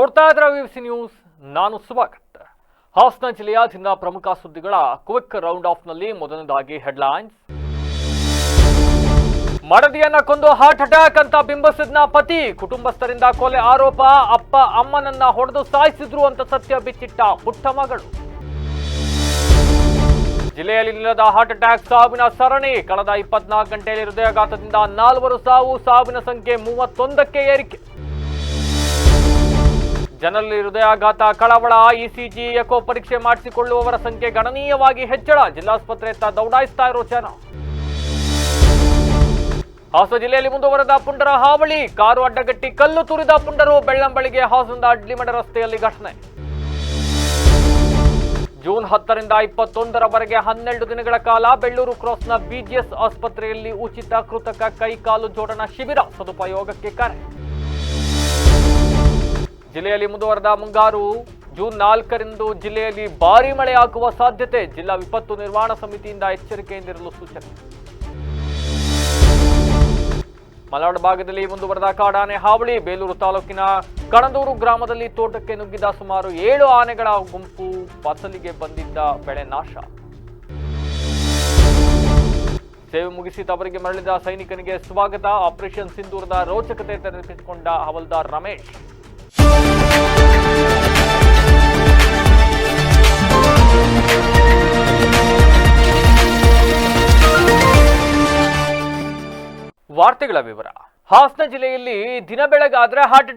ನೋಡ್ತಾ ಇದ್ರೆ ವಿವಿಸಿ ನ್ಯೂಸ್. ನಾನು ಸ್ವಾಗತ್. ಹಾಸನ ಜಿಲ್ಲೆಯ ದಿನ ಪ್ರಮುಖ ಸುದ್ದಿಗಳ ಕ್ವಿಕ್ ರೌಂಡ್ ಆಫ್ ನಲ್ಲಿ ಮೊದಲನೇದಾಗಿ ಹೆಡ್ಲೈನ್ಸ್. ಮಡದಿಯನ್ನ ಕೊಂದು ಹಾರ್ಟ್ ಅಟ್ಯಾಕ್ ಅಂತ ಬಿಂಬಿಸಿದ್ನ ಪತಿ, ಕುಟುಂಬಸ್ಥರಿಂದ ಕೊಲೆ ಆರೋಪ. ಅಪ್ಪ ಅಮ್ಮನನ್ನ ಹೊಡೆದು ಸಾಯಿಸಿದ್ರು ಅಂತ ಸತ್ಯ ಬಿಚ್ಚಿಟ್ಟ ಪುಟ್ಟ ಮಗಳು. ಜಿಲ್ಲೆಯಲ್ಲಿ ನಿಲ್ಲದ ಹಾರ್ಟ್ ಅಟ್ಯಾಕ್ ಸಾವಿನ ಸರಣಿ. ಕಳೆದ 24 ಗಂಟೆಯಲ್ಲಿ ಹೃದಯಾಘಾತದಿಂದ 4 ಸಾವು, ಸಾವಿನ ಸಂಖ್ಯೆ 31ಕ್ಕೆ ಏರಿಕೆ. ಜನರಲ್ಲಿ ಹೃದಯಾಘಾತ ಕಳವಳ. ಇಸಿಜಿ ಎಕೋ ಪರೀಕ್ಷೆ ಮಾಡಿಸಿಕೊಳ್ಳುವವರ ಸಂಖ್ಯೆ ಗಣನೀಯವಾಗಿ ಹೆಚ್ಚಳ. ಜಿಲ್ಲಾಸ್ಪತ್ರೆಯತ್ತ ದೌಡಾಯಿಸ್ತಾ ಇರೋ ಜನ. ಹಾಸನ ಜಿಲ್ಲೆಯಲ್ಲಿ ಮುಂದುವರೆದ ಪುಂಡರ ಹಾವಳಿ. ಕಾರು ಅಡ್ಡಗಟ್ಟಿ ಕಲ್ಲು ತೂರಿದ ಪುಂಡರು. ಬೆಳ್ಳಂಬಳಿಗೆ ಹಾಸನದ ಅಡ್ಲಿಮಠ ರಸ್ತೆಯಲ್ಲಿ ಘಟನೆ. ಜೂನ್ 10ರಿಂದ 21ರವರೆಗೆ 12 ದಿನಗಳ ಕಾಲ ಬೆಳ್ಳೂರು ಕ್ರಾಸ್ನ ಬಿಜಿಎಸ್ ಆಸ್ಪತ್ರೆಯಲ್ಲಿ ಉಚಿತ ಕೃತಕ ಕೈಕಾಲು ಜೋಡಣಾ ಶಿಬಿರ. ಸದುಪಯೋಗಕ್ಕೆ ಕರೆ. ಜಿಲ್ಲೆಯಲ್ಲಿ ಮುಂದುವರೆದ ಮುಂಗಾರು. ಜೂನ್ 4ರಂದು ಜಿಲ್ಲೆಯಲ್ಲಿ ಭಾರೀ ಮಳೆಯಾಗುವ ಸಾಧ್ಯತೆ. ಜಿಲ್ಲಾ ವಿಪತ್ತು ನಿರ್ವಹಣಾ ಸಮಿತಿಯಿಂದ ಎಚ್ಚರಿಕೆಯಿಂದಿರಲು ಸೂಚನೆ. ಮಲೆನಾಡು ಭಾಗದಲ್ಲಿ ಮುಂದುವರೆದ ಕಾಡಾನೆ ಹಾವಳಿ. ಬೇಲೂರು ತಾಲೂಕಿನ ಕಣದೂರು ಗ್ರಾಮದಲ್ಲಿ ತೋಟಕ್ಕೆ ನುಗ್ಗಿದ ಸುಮಾರು 7 ಆನೆಗಳ ಗುಂಪು. ಫಸಲಿಗೆ ಬಂದಿದ್ದ ಬೆಳೆ ನಾಶ. ಸೇವೆ ಮುಗಿಸಿ ತವರಿಗೆ ಮರಳಿದ ಸೈನಿಕನಿಗೆ ಸ್ವಾಗತ. ಆಪರೇಷನ್ ಸಿಂಧೂರದ ರೋಚಕತೆ ತೆರೆಸಿಕೊಂಡ ಹವಲ್ದಾರ್ ರಮೇಶ್. ವಾರ್ತೆಗಳ ವಿವರ. ಹಾಸನ ಜಿಲ್ಲೆಯಲ್ಲಿ ದಿನ ಬೆಳಗಾದ್ರೆ ಹಾರ್ಟ್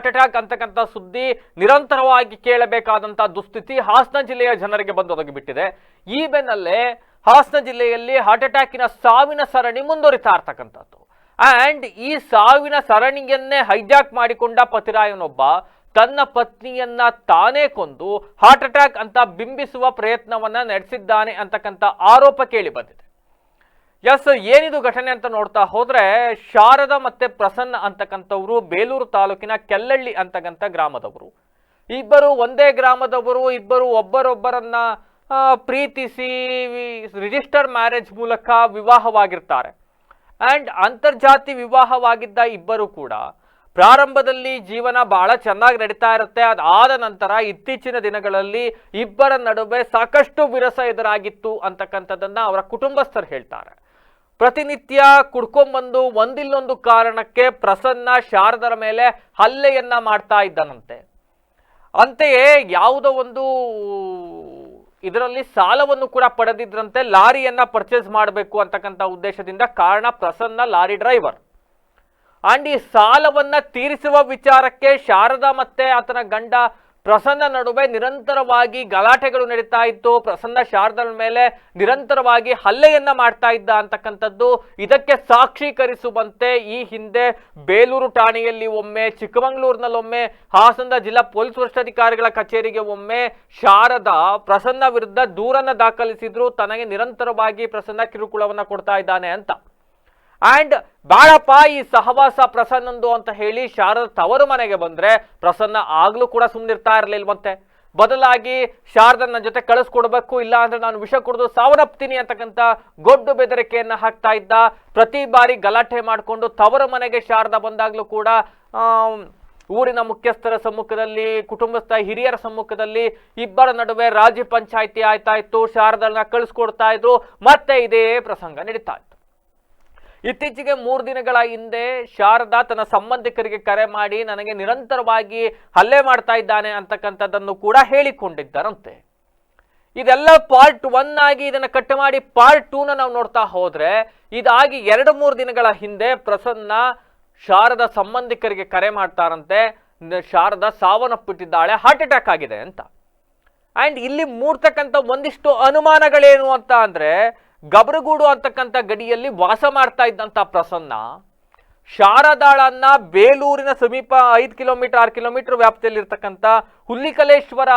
ಅಟ್ಯಾಕ್ ಅಂತಕ್ಕಂಥ ಸುದ್ದಿ ನಿರಂತರವಾಗಿ ಕೇಳಬೇಕಾದಂತಹ ದುಸ್ಥಿತಿ ಹಾಸನ ಜಿಲ್ಲೆಯ ಜನರಿಗೆ ಬಂದೊದಗಿಬಿಟ್ಟಿದೆ. ಈ ಬೆನ್ನಲ್ಲೇ ಹಾಸನ ಜಿಲ್ಲೆಯಲ್ಲಿ ಹಾರ್ಟ್ ಅಟ್ಯಾಕಿನ ಸಾವಿನ ಸರಣಿ ಮುಂದುವರಿತಾ ಇರ್ತಕ್ಕಂಥದ್ದು. ಅಂಡ್ ಈ ಸಾವಿನ ಸರಣಿಯನ್ನೇ ಹೈಜಾಕ್ ಮಾಡಿಕೊಂಡ ಪತಿರಾಯನೊಬ್ಬ ತನ್ನ ಪತ್ನಿಯನ್ನ ತಾನೇ ಕೊಂದು ಹಾರ್ಟ್ ಅಟ್ಯಾಕ್ ಅಂತ ಬಿಂಬಿಸುವ ಪ್ರಯತ್ನವನ್ನ ನಡೆಸಿದ್ದಾನೆ ಅಂತಕ್ಕಂಥ ಆರೋಪ ಕೇಳಿ ಬಂದಿದೆ. ಎಸ್, ಏನಿದು ಘಟನೆ ಅಂತ ನೋಡ್ತಾ ಹೋದ್ರೆ, ಶಾರದಾ ಮತ್ತೆ ಪ್ರಸನ್ನ ಅಂತಕ್ಕಂಥವ್ರು ಬೇಲೂರು ತಾಲೂಕಿನ ಕೆಲ್ಲಳ್ಳಿ ಅಂತಕ್ಕಂಥ ಗ್ರಾಮದವರು. ಇಬ್ಬರು ಒಂದೇ ಗ್ರಾಮದವರು. ಇಬ್ಬರು ಒಬ್ಬರೊಬ್ಬರನ್ನ ಪ್ರೀತಿಸಿ ರಿಜಿಸ್ಟರ್ ಮ್ಯಾರೇಜ್ ಮೂಲಕ ವಿವಾಹವಾಗಿರ್ತಾರೆ. ಅಂಡ್ ಅಂತರ್ಜಾತಿ ವಿವಾಹವಾಗಿದ್ದ ಇಬ್ಬರು ಕೂಡ ಪ್ರಾರಂಭದಲ್ಲಿ ಜೀವನ ಬಹಳ ಚೆನ್ನಾಗಿ ನಡೀತಾ ಇರುತ್ತೆ. ಅದಾದ ನಂತರ ಇತ್ತೀಚಿನ ದಿನಗಳಲ್ಲಿ ಇಬ್ಬರ ನಡುವೆ ಸಾಕಷ್ಟು ವಿರಸ ಎದುರಾಗಿತ್ತು ಅಂತಕ್ಕಂಥದ್ದನ್ನ ಅವರ ಕುಟುಂಬಸ್ಥರು ಹೇಳ್ತಾರೆ. ಪ್ರತಿನಿತ್ಯ ಕುಡ್ಕೊಂಡ್ಬಂದು ಒಂದಿಲ್ಲೊಂದು ಕಾರಣಕ್ಕೆ ಪ್ರಸನ್ನ ಶಾರದರ ಮೇಲೆ ಹಲ್ಲೆಯನ್ನ ಮಾಡ್ತಾ ಇದ್ದನಂತೆ. ಅಂತೆಯೇ ಯಾವುದೋ ಒಂದು ಇದರಲ್ಲಿ ಸಾಲವನ್ನು ಕೂಡ ಪಡೆದಿದ್ರಂತೆ. ಲಾರಿಯನ್ನ ಪರ್ಚೇಸ್ ಮಾಡಬೇಕು ಅಂತಕ್ಕಂಥ ಉದ್ದೇಶದಿಂದ. ಕಾರಣ, ಪ್ರಸನ್ನ ಲಾರಿ ಡ್ರೈವರ್. ಅಂಡ್ ಈ ಸಾಲವನ್ನ ತೀರಿಸುವ ವಿಚಾರಕ್ಕೆ ಶಾರದಾ ಮತ್ತೆ ಆತನ ಗಂಡ ಪ್ರಸನ್ನ ನಡುವೆ ನಿರಂತರವಾಗಿ ಗಲಾಟೆಗಳು ನಡೀತಾ ಇತ್ತು. ಪ್ರಸನ್ನ ಶಾರದಳ ಮೇಲೆ ನಿರಂತರವಾಗಿ ಹಲ್ಲೆಯನ್ನ ಮಾಡ್ತಾ ಇದ್ದ ಅಂತಕ್ಕಂಥದ್ದು ಇದಕ್ಕೆ ಸಾಕ್ಷೀಕರಿಸುವಂತೆ ಈ ಹಿಂದೆ ಬೇಲೂರು ಠಾಣೆಯಲ್ಲಿ ಒಮ್ಮೆ, ಚಿಕ್ಕಮಗಳೂರಿನಲ್ಲೊಮ್ಮೆ, ಹಾಸನದ ಜಿಲ್ಲಾ ಪೊಲೀಸ್ ವರಿಷ್ಠಾಧಿಕಾರಿಗಳ ಕಚೇರಿಗೆ ಒಮ್ಮೆ ಶಾರದಾ ಪ್ರಸನ್ನ ವಿರುದ್ಧ ದೂರನ್ನ ದಾಖಲಿಸಿದ್ರು. ತನಗೆ ನಿರಂತರವಾಗಿ ಪ್ರಸನ್ನ ಕಿರುಕುಳವನ್ನ ಕೊಡ್ತಾ ಇದ್ದಾನೆ ಅಂತ. ಅಂಡ್ ಬಾಳಪ್ಪ ಈ ಸಹವಾಸ ಪ್ರಸನ್ನಂದು ಅಂತ ಹೇಳಿ ಶಾರದಾ ತವರು ಮನೆಗೆ ಬಂದ್ರೆ ಪ್ರಸನ್ನ ಆಗ್ಲೂ ಕೂಡ ಸುಮ್ಮನಿರ್ತಾ ಇರಲಿಲ್ವಂತೆ. ಬದಲಾಗಿ ಶಾರದನ್ನ ಜೊತೆ ಕಳಿಸ್ಕೊಡ್ಬೇಕು, ಇಲ್ಲ ಅಂದ್ರೆ ನಾನು ವಿಷ ಕುಡಿದು ಸಾವನ್ನಪ್ತೀನಿ ಅಂತಕ್ಕಂಥ ಗೊಡ್ಡು ಬೆದರಿಕೆಯನ್ನ ಹಾಕ್ತಾ ಇದ್ದ. ಪ್ರತಿ ಬಾರಿ ಗಲಾಟೆ ಮಾಡಿಕೊಂಡು ತವರು ಮನೆಗೆ ಶಾರದಾ ಬಂದಾಗ್ಲೂ ಕೂಡ ಊರಿನ ಮುಖ್ಯಸ್ಥರ ಸಮ್ಮುಖದಲ್ಲಿ, ಕುಟುಂಬಸ್ಥ ಹಿರಿಯರ ಸಮ್ಮುಖದಲ್ಲಿ ಇಬ್ಬರ ನಡುವೆ ರಾಜಿ ಪಂಚಾಯಿತಿ ಆಯ್ತಾ ಇತ್ತು. ಶಾರದನ್ನ ಕಳಿಸ್ಕೊಡ್ತಾ ಇದ್ರು. ಮತ್ತೆ ಇದೇ ಪ್ರಸಂಗ ನಡೀತಾ ಇತ್ತು. ಇತ್ತೀಚೆಗೆ 3 ದಿನಗಳ ಹಿಂದೆ ಶಾರದಾ ತನ್ನ ಸಂಬಂಧಿಕರಿಗೆ ಕರೆ ಮಾಡಿ ನನಗೆ ನಿರಂತರವಾಗಿ ಹಲ್ಲೆ ಮಾಡ್ತಾ ಇದ್ದಾನೆ ಅಂತಕ್ಕಂಥದ್ದನ್ನು ಕೂಡ ಹೇಳಿಕೊಂಡಿದ್ದರಂತೆ. ಇದೆಲ್ಲ ಪಾರ್ಟ್ 1 ಆಗಿ ಇದನ್ನು ಕಟ್ ಮಾಡಿ ಪಾರ್ಟ್ 2ನ ನಾವು ನೋಡ್ತಾ ಹೋದ್ರೆ, ಇದಾಗಿ 2-3 ದಿನಗಳ ಹಿಂದೆ ಪ್ರಸನ್ನ ಶಾರದಾ ಸಂಬಂಧಿಕರಿಗೆ ಕರೆ ಮಾಡ್ತಾರಂತೆ. ಶಾರದಾ ಸಾವನ್ನಪ್ಪಿಟ್ಟಿದ್ದಾಳೆ, ಹಾರ್ಟ್ ಅಟ್ಯಾಕ್ ಆಗಿದೆ ಅಂತ. ಅಂಡ್ ಇಲ್ಲಿ ಮೂಡ್ತಕ್ಕಂಥ ಒಂದಿಷ್ಟು ಅನುಮಾನಗಳೇನು ಅಂತ ಅಂದ್ರೆ, ಗಬರಗೂಡು ಅಂತಕ್ಕಂಥ ಗಡಿಯಲ್ಲಿ ವಾಸ ಮಾಡ್ತಾ ಇದ್ದಂಥ ಪ್ರಸನ್ನ ಶಾರದಾಳನ್ನ ಬೇಲೂರಿನ ಸಮೀಪ 5 ಕಿಲೋಮೀಟರ್ 6 ಕಿಲೋಮೀಟರ್ ವ್ಯಾಪ್ತಿಯಲ್ಲಿ ಇರ್ತಕ್ಕಂಥ ಹುಲಿಕಲೇಶ್ವರ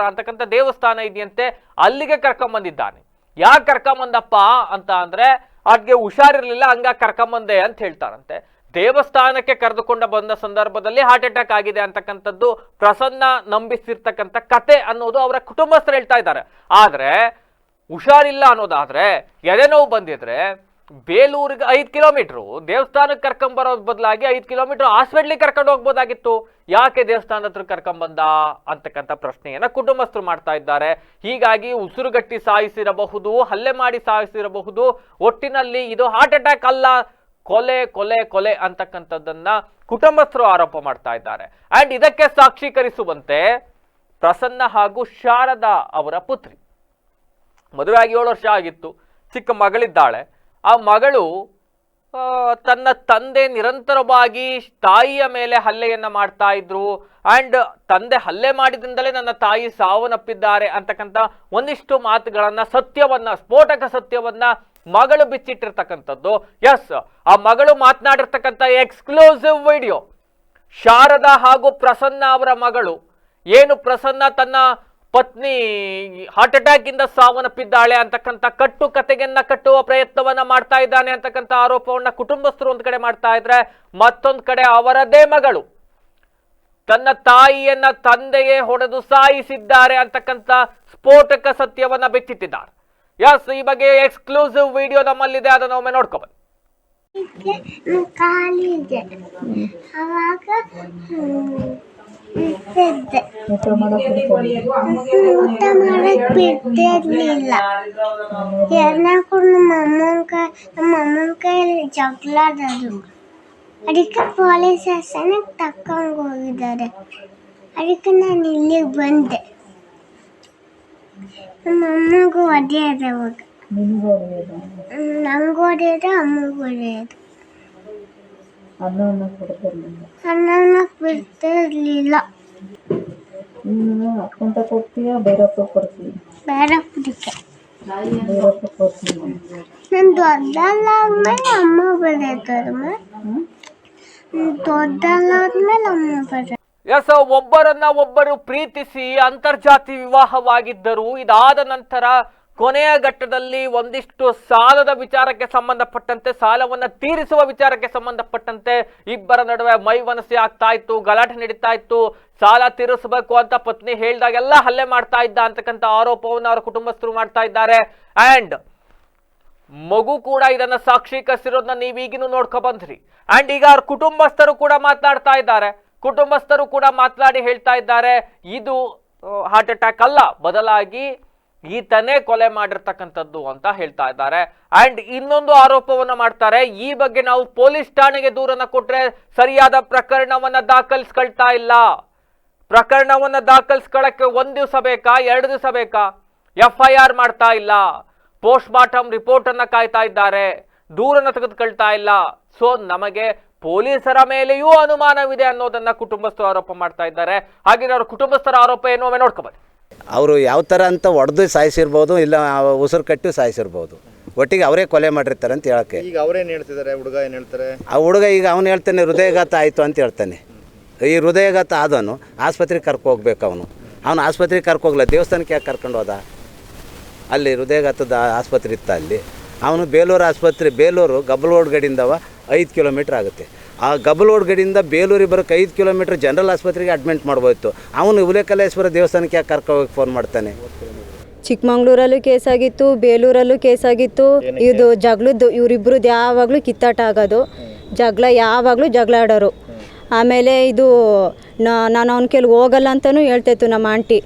ಅಂತಕ್ಕಂಥ ದೇವಸ್ಥಾನ ಇದೆಯಂತೆ, ಅಲ್ಲಿಗೆ ಕರ್ಕೊಂಬಂದಿದ್ದಾನೆ. ಯಾಕೆ ಕರ್ಕೊಂಬಂದಪ್ಪ ಅಂತ ಅಂದ್ರೆ, ಅದಕ್ಕೆ ಹುಷಾರಿರ್ಲಿಲ್ಲ, ಹಂಗ ಕರ್ಕೊಂಬಂದೆ ಅಂತ ಹೇಳ್ತಾರಂತೆ. ದೇವಸ್ಥಾನಕ್ಕೆ ಕರೆದುಕೊಂಡು ಬಂದ ಸಂದರ್ಭದಲ್ಲಿ ಹಾರ್ಟ್ ಅಟ್ಯಾಕ್ ಆಗಿದೆ ಅಂತಕ್ಕಂಥದ್ದು ಪ್ರಸನ್ನ ನಂಬಿಸಿರ್ತಕ್ಕಂಥ ಕತೆ ಅನ್ನೋದು ಅವರ ಕುಟುಂಬಸ್ಥರು ಹೇಳ್ತಾ ಇದ್ದಾರೆ. ಆದ್ರೆ ಹುಷಾರಿಲ್ಲ ಅನ್ನೋದಾದ್ರೆ, ಎದೆನೋವು ಬಂದಿದ್ರೆ ಬೇಲೂರಿಗೆ 5 ಕಿಲೋಮೀಟರ್ ದೇವಸ್ಥಾನಕ್ಕೆ ಕರ್ಕೊಂಬರೋದ್ ಬದಲಾಗಿ 5 ಕಿಲೋಮೀಟರ್ ಹಾಸ್ಪಿಟ್ಲಿಗೆ ಕರ್ಕೊಂಡು ಹೋಗ್ಬೋದಾಗಿತ್ತು. ಯಾಕೆ ದೇವಸ್ಥಾನದ ಹತ್ರ ಕರ್ಕೊಂಬಂದ ಅಂತಕ್ಕಂಥ ಪ್ರಶ್ನೆಯನ್ನ ಕುಟುಂಬಸ್ಥರು ಮಾಡ್ತಾ ಇದ್ದಾರೆ. ಹೀಗಾಗಿ ಉಸಿರುಗಟ್ಟಿ ಸಾಯಿಸಿರಬಹುದು, ಹಲ್ಲೆ ಮಾಡಿ ಸಾಯಿಸಿರಬಹುದು. ಒಟ್ಟಿನಲ್ಲಿ ಇದು ಹಾರ್ಟ್ ಅಟ್ಯಾಕ್ ಅಲ್ಲ, ಕೊಲೆ ಕೊಲೆ ಕೊಲೆ ಅಂತಕ್ಕಂಥದ್ದನ್ನ ಕುಟುಂಬಸ್ಥರು ಆರೋಪ ಮಾಡ್ತಾ ಇದ್ದಾರೆ. ಅಂಡ್ ಇದಕ್ಕೆ ಸಾಕ್ಷೀಕರಿಸುವಂತೆ ಪ್ರಸನ್ನ ಹಾಗೂ ಶಾರದಾ ಅವರ ಪುತ್ರಿ, ಮದುವೆ ಆಗಿ 7 ವರ್ಷ ಆಗಿತ್ತು, ಚಿಕ್ಕ ಮಗಳಿದ್ದಾಳೆ. ಆ ಮಗಳು ತನ್ನ ತಂದೆ ನಿರಂತರವಾಗಿ ತಾಯಿಯ ಮೇಲೆ ಹಲ್ಲೆಯನ್ನ ಮಾಡ್ತಾ ಇದ್ರು. ಅಂಡ್ ತಂದೆ ಹಲ್ಲೆ ಮಾಡಿದ್ರಿಂದಲೇ ನನ್ನ ತಾಯಿ ಸಾವನ್ನಪ್ಪಿದ್ದಾರೆ ಅಂತಕ್ಕಂಥ ಒಂದಿಷ್ಟು ಮಾತುಗಳನ್ನ, ಸತ್ಯವನ್ನ, ಸ್ಫೋಟಕ ಸತ್ಯವನ್ನ ಮಗಳು ಬಿಚ್ಚಿಟ್ಟಿರ್ತಕ್ಕಂಥದ್ದು. ಎಸ್, ಆ ಮಗಳು ಮಾತನಾಡಿರ್ತಕ್ಕಂಥ ಎಕ್ಸ್ಕ್ಲೂಸಿವ್ ವಿಡಿಯೋ. ಶಾರದಾ ಹಾಗೂ ಪ್ರಸನ್ನ ಅವರ ಮಗಳು, ಏನು ಪ್ರಸನ್ನ ತನ್ನ ಪತ್ನಿ ಹಾರ್ಟ್ ಅಟ್ಯಾಕ್ ಇಂದ ಸಾವನ್ನಪ್ಪಿದ್ದಾಳೆ ಅಂತಕ್ಕಂಥ ಕಟ್ಟು ಕತೆಯನ್ನ ಕಟ್ಟುವ ಪ್ರಯತ್ನವನ್ನ ಮಾಡ್ತಾ ಇದ್ದಾನೆ ಅಂತಕ್ಕಂಥ ಆರೋಪವನ್ನ ಕುಟುಂಬಸ್ಥರು ಒಂದ್ ಕಡೆ ಮಾಡ್ತಾ ಇದ್ರೆ, ಮತ್ತೊಂದ್ ಕಡೆ ಅವರದೇ ಮಗಳು ತನ್ನ ತಾಯಿಯನ್ನ ತಂದೆಯೇ ಹೊಡೆದು ಸಾಯಿಸಿದ್ದಾರೆ ಅಂತಕ್ಕಂಥ ಸ್ಫೋಟಕ ಸತ್ಯವನ್ನ ಬಿಚ್ಚಿಟ್ಟಿದ್ದಾರೆ. ಎಸ್, ಈ ಬಗ್ಗೆ ಎಕ್ಸ್ಕ್ಲೂಸಿವ್ ವಿಡಿಯೋ ನಮ್ಮಲ್ಲಿದೆ, ಅದನ್ನ ಒಮ್ಮೆ ನೋಡ್ಕೊಬನ್ನಿ. ಊಟ ಮಾಡಕ್ ಬಿಟ್ಟಿರ್ಲಿಲ್ಲ. ಎರಡಕ್ಕೂ ನಮ್ಮ ಅಮ್ಮನ ಕೈಯಲ್ಲಿ ಜಗಳಾಡೋದು. ಅದಕ್ಕೆ ಪೊಲೀಸ್ ಸ್ಟೇಷನ್ಗೆ ತಕೊಂಡ್ ಹೋಗಿದ್ದಾರೆ. ಅದಕ್ಕೆ ನಾನು ಇಲ್ಲಿಗೆ ಬಂದೆ. ನಮ್ಮ ಅಮ್ಮಗೂ ಹೊಡೆಯೋದು ಅವಾಗ. ನಂಗೆ ಹೊಡೆಯೋದು, ಅಮ್ಮಗೂ ಹೊಡೆಯೋದು. ಅನ್ನನ ಬಿಡ್ತಿರ್ಲಿಲ್ಲ. ಅಕ್ಕಂತ ಕೊಡ್ತೀಯ, ಬೇರಪ್ಪ ಕೊಡ್ತೀಯ? ಬೇರಪ್ಪಕ್ಕೆ. ನಾನು ದೊಡ್ಡಲ್ಲಾದ್ಮೇಲೆ ಅಮ್ಮ ಬರೀತಾರೆ. ದೊಡ್ಡಲ್ಲಾದ್ಮೇಲೆ ಅಮ್ಮ ಬರೀ. ಎಸ್, ಒಬ್ಬರನ್ನ ಒಬ್ಬರು ಪ್ರೀತಿಸಿ ಅಂತರ್ಜಾತಿ ವಿವಾಹವಾಗಿದ್ದರು. ಇದಾದ ನಂತರ ಕೊನೆಯ ಘಟ್ಟದಲ್ಲಿ ಒಂದಿಷ್ಟು ಸಾಲದ ವಿಚಾರಕ್ಕೆ ಸಂಬಂಧಪಟ್ಟಂತೆ, ಸಾಲವನ್ನ ತೀರಿಸುವ ವಿಚಾರಕ್ಕೆ ಸಂಬಂಧಪಟ್ಟಂತೆ ಇಬ್ಬರ ನಡುವೆ ಮೈವನಸಿ ಆಗ್ತಾ ಇತ್ತು, ಗಲಾಟೆ ನಡೀತಾ ಇತ್ತು. ಸಾಲ ತೀರಿಸಬೇಕು ಅಂತ ಪತ್ನಿ ಹೇಳಿದಾಗೆಲ್ಲ ಹಲ್ಲೆ ಮಾಡ್ತಾ ಇದ್ದ ಅಂತಕ್ಕಂಥ ಆರೋಪವನ್ನು ಅವರ ಕುಟುಂಬಸ್ಥರು ಮಾಡ್ತಾ ಇದ್ದಾರೆ. ಅಂಡ್ ಮಗು ಕೂಡ ಇದನ್ನ ಸಾಕ್ಷೀಕರಿಸಿರೋದನ್ನ ನೀವೀಗಿನೂ ನೋಡ್ಕೊ ಬಂದ್ರಿ. ಅಂಡ್ ಈಗ ಅವ್ರ ಕುಟುಂಬಸ್ಥರು ಕೂಡ ಮಾತನಾಡ್ತಾ ಇದ್ದಾರೆ. ಕುಟುಂಬಸ್ಥರು ಕೂಡ ಮಾತನಾಡಿ ಹೇಳ್ತಾ ಇದ್ದಾರೆ, ಇದು ಹಾರ್ಟ್ ಅಟ್ಯಾಕ್ ಅಲ್ಲ, ಬದಲಾಗಿ ಈತನೇ ಕೊಲೆ ಮಾಡಿರ್ತಕ್ಕಂಥದ್ದು ಅಂತ ಹೇಳ್ತಾ ಇದ್ದಾರೆ. ಅಂಡ್ ಇನ್ನೊಂದು ಆರೋಪವನ್ನ ಮಾಡ್ತಾರೆ, ಈ ಬಗ್ಗೆ ನಾವು ಪೊಲೀಸ್ ಠಾಣೆಗೆ ದೂರನ್ನ ಕೊಟ್ರೆ ಸರಿಯಾದ ಪ್ರಕರಣವನ್ನ ದಾಖಲಿಸ್ಕೊಳ್ತಾ ಇಲ್ಲ. ಪ್ರಕರಣವನ್ನ ದಾಖಲಿಸ್ಕೊಳ್ಳಕ್ಕೆ 1 ದಿವಸ ಬೇಕಾ, 2 ದಿವಸ ಬೇಕಾ, FIR ಮಾಡ್ತಾ ಇಲ್ಲ, ಪೋಸ್ಟ್ ಮಾರ್ಟಮ್ ರಿಪೋರ್ಟ್ ಅನ್ನ ಕಾಯ್ತಾ ಇದ್ದಾರೆ, ದೂರನ್ನ ತೆಗೆದುಕೊಳ್ತಾ ಇಲ್ಲ. ಸೊ ನಮಗೆ ಪೊಲೀಸರ ಮೇಲೆಯೂ ಅನುಮಾನವಿದೆ ಅನ್ನೋದನ್ನ ಕುಟುಂಬಸ್ಥರು ಆರೋಪ ಮಾಡ್ತಾ ಇದ್ದಾರೆ. ಹಾಗೆ ಅವ್ರ ಕುಟುಂಬಸ್ಥರ ಆರೋಪ ಏನು ಒಮ್ಮೆ ನೋಡ್ಕೊಬನ್ನಿ. ಅವರು ಯಾವ ಥರ ಅಂತ ಹೊಡೆದು ಸಾಯಿಸಿರ್ಬೋದು, ಇಲ್ಲ ಉಸಿರು ಕಟ್ಟಿ ಸಾಯಿಸಿರ್ಬೋದು, ಒಟ್ಟಿಗೆ ಅವರೇ ಕೊಲೆ ಮಾಡಿರ್ತಾರೆ ಅಂತ ಹೇಳಕ್ಕೆ. ಈಗ ಅವರೇನು ಹೇಳ್ತಿದ್ದಾರೆ, ಹುಡುಗ ಏನು ಹೇಳ್ತಾರೆ? ಆ ಹುಡುಗ ಈಗ ಅವನು ಹೇಳ್ತಾನೆ ಹೃದಯಘಾತ ಆಯಿತು ಅಂತ ಹೇಳ್ತಾನೆ. ಈ ಹೃದಯಘಾತ ಆದವನು ಆಸ್ಪತ್ರೆಗೆ ಕರ್ಕೋಗ್ಬೇಕು. ಅವನು ಆಸ್ಪತ್ರೆಗೆ ಕರ್ಕೋಗ್ಲ, ದೇವಸ್ಥಾನಕ್ಕೆ ಯಾಕೆ ಕರ್ಕೊಂಡು ಹೋದ? ಅಲ್ಲಿ ಹೃದಯಘಾತದ ಆಸ್ಪತ್ರೆ ಇತ್ತ ಅಲ್ಲಿ. ಅವನು ಬೇಲೂರು ಆಸ್ಪತ್ರೆ, ಬೇಲೂರು ಗಬ್ಬಲೋಡ್ ಗಡಿಯಿಂದವ 5 ಕಿಲೋಮೀಟ್ರ್ ಆಗುತ್ತೆ. ಆ ಗಬ್ಬಲೋಡ್ ಗಡಿಯಿಂದ ಬೇಲೂರಿಗೆ ಬರೋಕ್ಕೆ 5 ಕಿಲೋಮೀಟ್ರ್ ಜನರಲ್ ಆಸ್ಪತ್ರೆಗೆ ಅಡ್ಮಿಟ್ ಮಾಡ್ಬೋಯಿತ್ತು. ಅವನು ಹುಲಿಕಲೇಶ್ವರ ದೇವಸ್ಥಾನಕ್ಕೆ ಯಾಕೆ ಕರ್ಕೋಗಿ ಫೋನ್ ಮಾಡ್ತಾನೆ? ಚಿಕ್ಕಮಂಗ್ಳೂರಲ್ಲೂ ಕೇಸಾಗಿತ್ತು, ಬೇಲೂರಲ್ಲೂ ಕೇಸಾಗಿತ್ತು. ಇದು ಜಗಳದ್ದು, ಇವರಿಬ್ರದ್ದು ಯಾವಾಗಲೂ ಕಿತ್ತಾಟ ಆಗೋದು, ಜಗಳ ಯಾವಾಗಲೂ ಜಗಳ ಆಡೋರು. ಆಮೇಲೆ ಇದು ನಾನು ಅವನ ಕೈಲಿ ಹೋಗಲ್ಲ ಅಂತಲೂ ಹೇಳ್ತಾಯಿತ್ತು ನಮ್ಮ ಆಂಟಿ.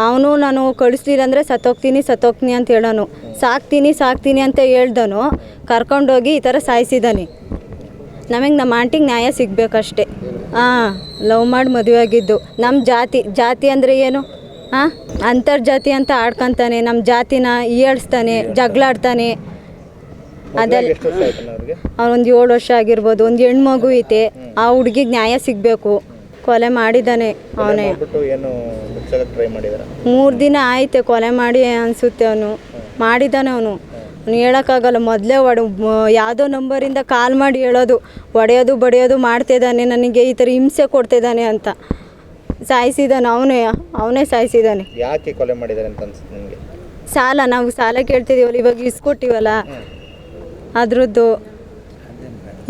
ಅವನು ನಾನು ಕಳಿಸ್ಲಿಲ್ಲ ಅಂದರೆ ಸತ್ತೋಗ್ತೀನಿ ಅಂತ ಹೇಳೋನು. ಸಾಕ್ತೀನಿ ಅಂತ ಹೇಳ್ದನು, ಕರ್ಕೊಂಡೋಗಿ ಈ ಥರ ಸಾಯಿಸಿದ್ದಾನೆ. ನಮಗೆ ನಮ್ಮ ಆಂಟಿಗೆ ನ್ಯಾಯ ಸಿಗಬೇಕಷ್ಟೆ. ಲವ್ ಮಾಡಿ ಮದುವೆ ಆಗಿದ್ದು. ನಮ್ಮ ಜಾತಿ ಅಂದರೆ ಏನು? ಅಂತರ್ಜಾತಿ ಅಂತ ಆಡ್ಕೊತಾನೆ, ನಮ್ಮ ಜಾತಿನ ಹೀಯಾಳಿಸ್ತಾನೆ, ಜಗಳಾಡ್ತಾನೆ. ಅದೆಲ್ಲ ಅವನೊಂದು 7 ವರ್ಷ ಆಗಿರ್ಬೋದು. ಒಂದು ಹೆಣ್ಮಗು ಐತೆ, ಆ ಹುಡುಗಿಗೆ ನ್ಯಾಯ ಸಿಗಬೇಕು. ಕೊಲೆ ಮಾಡಿದ್ದಾನೆ ಅವನೇ. 3 ದಿನ ಆಯ್ತು ಕೊಲೆ ಮಾಡಿ ಅನಿಸುತ್ತೆ. ಅವನು ಮಾಡಿದ್ದಾನೆ. ಅವನು ಹೇಳೋಕ್ಕಾಗಲ್ಲ. ಮೊದಲೇ ಯಾವುದೋ ನಂಬರಿಂದ ಕಾಲ್ ಮಾಡಿ ಹೇಳೋದು, ಹೊಡೆಯೋದು ಬಡಿಯೋದು ಮಾಡ್ತಿದ್ದಾನೆ, ನನಗೆ ಈ ಥರ ಹಿಂಸೆ ಕೊಡ್ತಿದ್ದಾನೆ ಅಂತ. ಸಾಯಿಸಿದ್ದಾನೆ, ಅವನೇ ಸಾಯಿಸಿದ್ದಾನೆ. ಯಾಕೆ ಕೊಲೆ ಮಾಡಿದ್ದಾರೆ ಅಂತ ಅನ್ಸುತ್ತೆ ನಿಮಗೆ? ನಾವು ಸಾಲ ಕೇಳ್ತಿದ್ದೀವಲ್ಲ, ಇವಾಗ ಇಸ್ಕೊಟ್ಟಿವಲ್ಲ, ಅದ್ರದ್ದು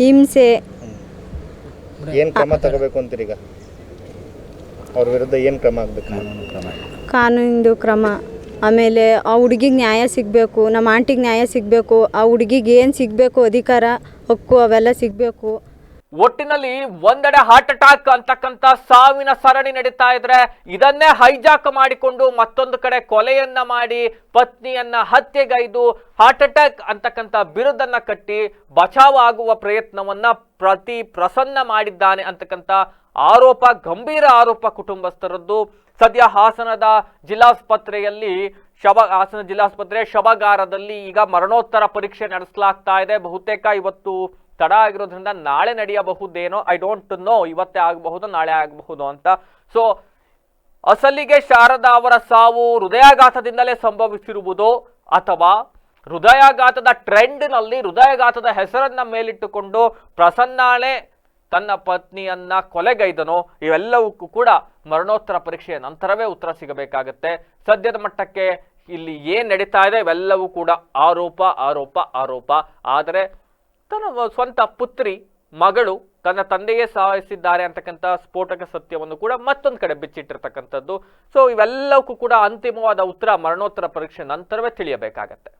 ಹಿಂಸೆ. ಏನು ಕ್ರಮ ತಗೋಬೇಕು ಅಂತೀರಿ? ಅವ್ರ ವಿರುದ್ಧ ಏನು ಕ್ರಮ ಆಗಬೇಕು? ಕಾನೂನಿಂದು ಕ್ರಮ ಆಮೇಲೆ ಆ ಹುಡುಗಿಗೆ ನ್ಯಾಯ ಸಿಗಬೇಕು, ನಮ್ಮ ಆಂಟಿಗೆ ನ್ಯಾಯ ಸಿಗಬೇಕು, ಆ ಹುಡುಗಿಗೆ ಏನು ಸಿಗಬೇಕು ಅಧಿಕಾರ ಹಕ್ಕು ಅವೆಲ್ಲ ಸಿಗಬೇಕು. ಒಟ್ಟಿನಲ್ಲಿ ಒಂದೆಡೆ ಹಾರ್ಟ್ ಅಟ್ಯಾಕ್ ಅಂತಕ್ಕಂಥ ಸಾವಿನ ಸರಣಿ ನಡೀತಾ ಇದ್ರೆ ಇದನ್ನೇ ಹೈಜಾಕ್ ಮಾಡಿಕೊಂಡು ಮತ್ತೊಂದು ಕಡೆ ಕೊಲೆಯನ್ನ ಮಾಡಿ ಪತ್ನಿಯನ್ನ ಹತ್ಯೆಗೈದು ಹಾರ್ಟ್ ಅಟ್ಯಾಕ್ ಅಂತಕ್ಕಂಥ ಬಿರುದನ್ನ ಕಟ್ಟಿ ಬಚಾವ್ ಆಗುವ ಪ್ರಯತ್ನವನ್ನ ಪ್ರಸನ್ನ ಮಾಡಿದ್ದಾನೆ ಅಂತಕ್ಕಂಥ ಆರೋಪ, ಗಂಭೀರ ಆರೋಪ ಕುಟುಂಬಸ್ಥರದ್ದು. ಸದ್ಯ ಹಾಸನದ ಜಿಲ್ಲಾಸ್ಪತ್ರೆಯಲ್ಲಿ ಹಾಸನ ಜಿಲ್ಲಾಸ್ಪತ್ರೆ ಶವಗಾರದಲ್ಲಿ ಈಗ ಮರಣೋತ್ತರ ಪರೀಕ್ಷೆ ನಡೆಸಲಾಗ್ತಾ ಇದೆ. ಬಹುತೇಕ ಇವತ್ತು ತಡ ಆಗಿರೋದ್ರಿಂದ ನಾಳೆ ನಡೆಯಬಹುದೇನೋ, ಐ ಡೋಂಟ್ ನೋ, ಇವತ್ತೇ ಆಗಬಹುದು ನಾಳೆ ಆಗಬಹುದು ಅಂತ. ಸೊ ಅಸಲಿಗೆ ಶಾರದಾ ಅವರ ಸಾವು ಹೃದಯಾಘಾತದಿಂದಲೇ ಸಂಭವಿಸಿರುವುದೋ ಅಥವಾ ಹೃದಯಾಘಾತದ ಟ್ರೆಂಡ್ನಲ್ಲಿ ಹೃದಯಾಘಾತದ ಹೆಸರನ್ನ ಮೇಲಿಟ್ಟುಕೊಂಡು ಪ್ರಸನ್ನಾಳೆ ತನ್ನ ಪತ್ನಿಯನ್ನ ಕೊಲೆಗೈದನೋ, ಇವೆಲ್ಲವಕ್ಕೂ ಕೂಡ ಮರಣೋತ್ತರ ಪರೀಕ್ಷೆಯ ನಂತರವೇ ಉತ್ತರ ಸಿಗಬೇಕಾಗತ್ತೆ. ಸದ್ಯದ ಮಟ್ಟಕ್ಕೆ ಇಲ್ಲಿ ಏನ್ ನಡೀತಾ ಇದೆ ಇವೆಲ್ಲವೂ ಕೂಡ ಆರೋಪ ಆರೋಪ ಆರೋಪ. ಆದರೆ ತನ್ನ ಸ್ವಂತ ಪುತ್ರಿ ಮಗಳು ತನ್ನ ತಂದೆಯೇ ಸಾಯಿಸಿದ್ದಾರೆ ಅಂತಕ್ಕಂಥ ಸ್ಫೋಟಕ ಸತ್ಯವನ್ನು ಕೂಡ ಮತ್ತೊಂದು ಕಡೆ ಬಿಚ್ಚಿಟ್ಟಿರ್ತಕ್ಕಂಥದ್ದು. ಸೊ ಇವೆಲ್ಲವಕ್ಕೂ ಕೂಡ ಅಂತಿಮವಾದ ಉತ್ತರ ಮರಣೋತ್ತರ ಪರೀಕ್ಷೆ ನಂತರವೇ ತಿಳಿಯಬೇಕಾಗತ್ತೆ.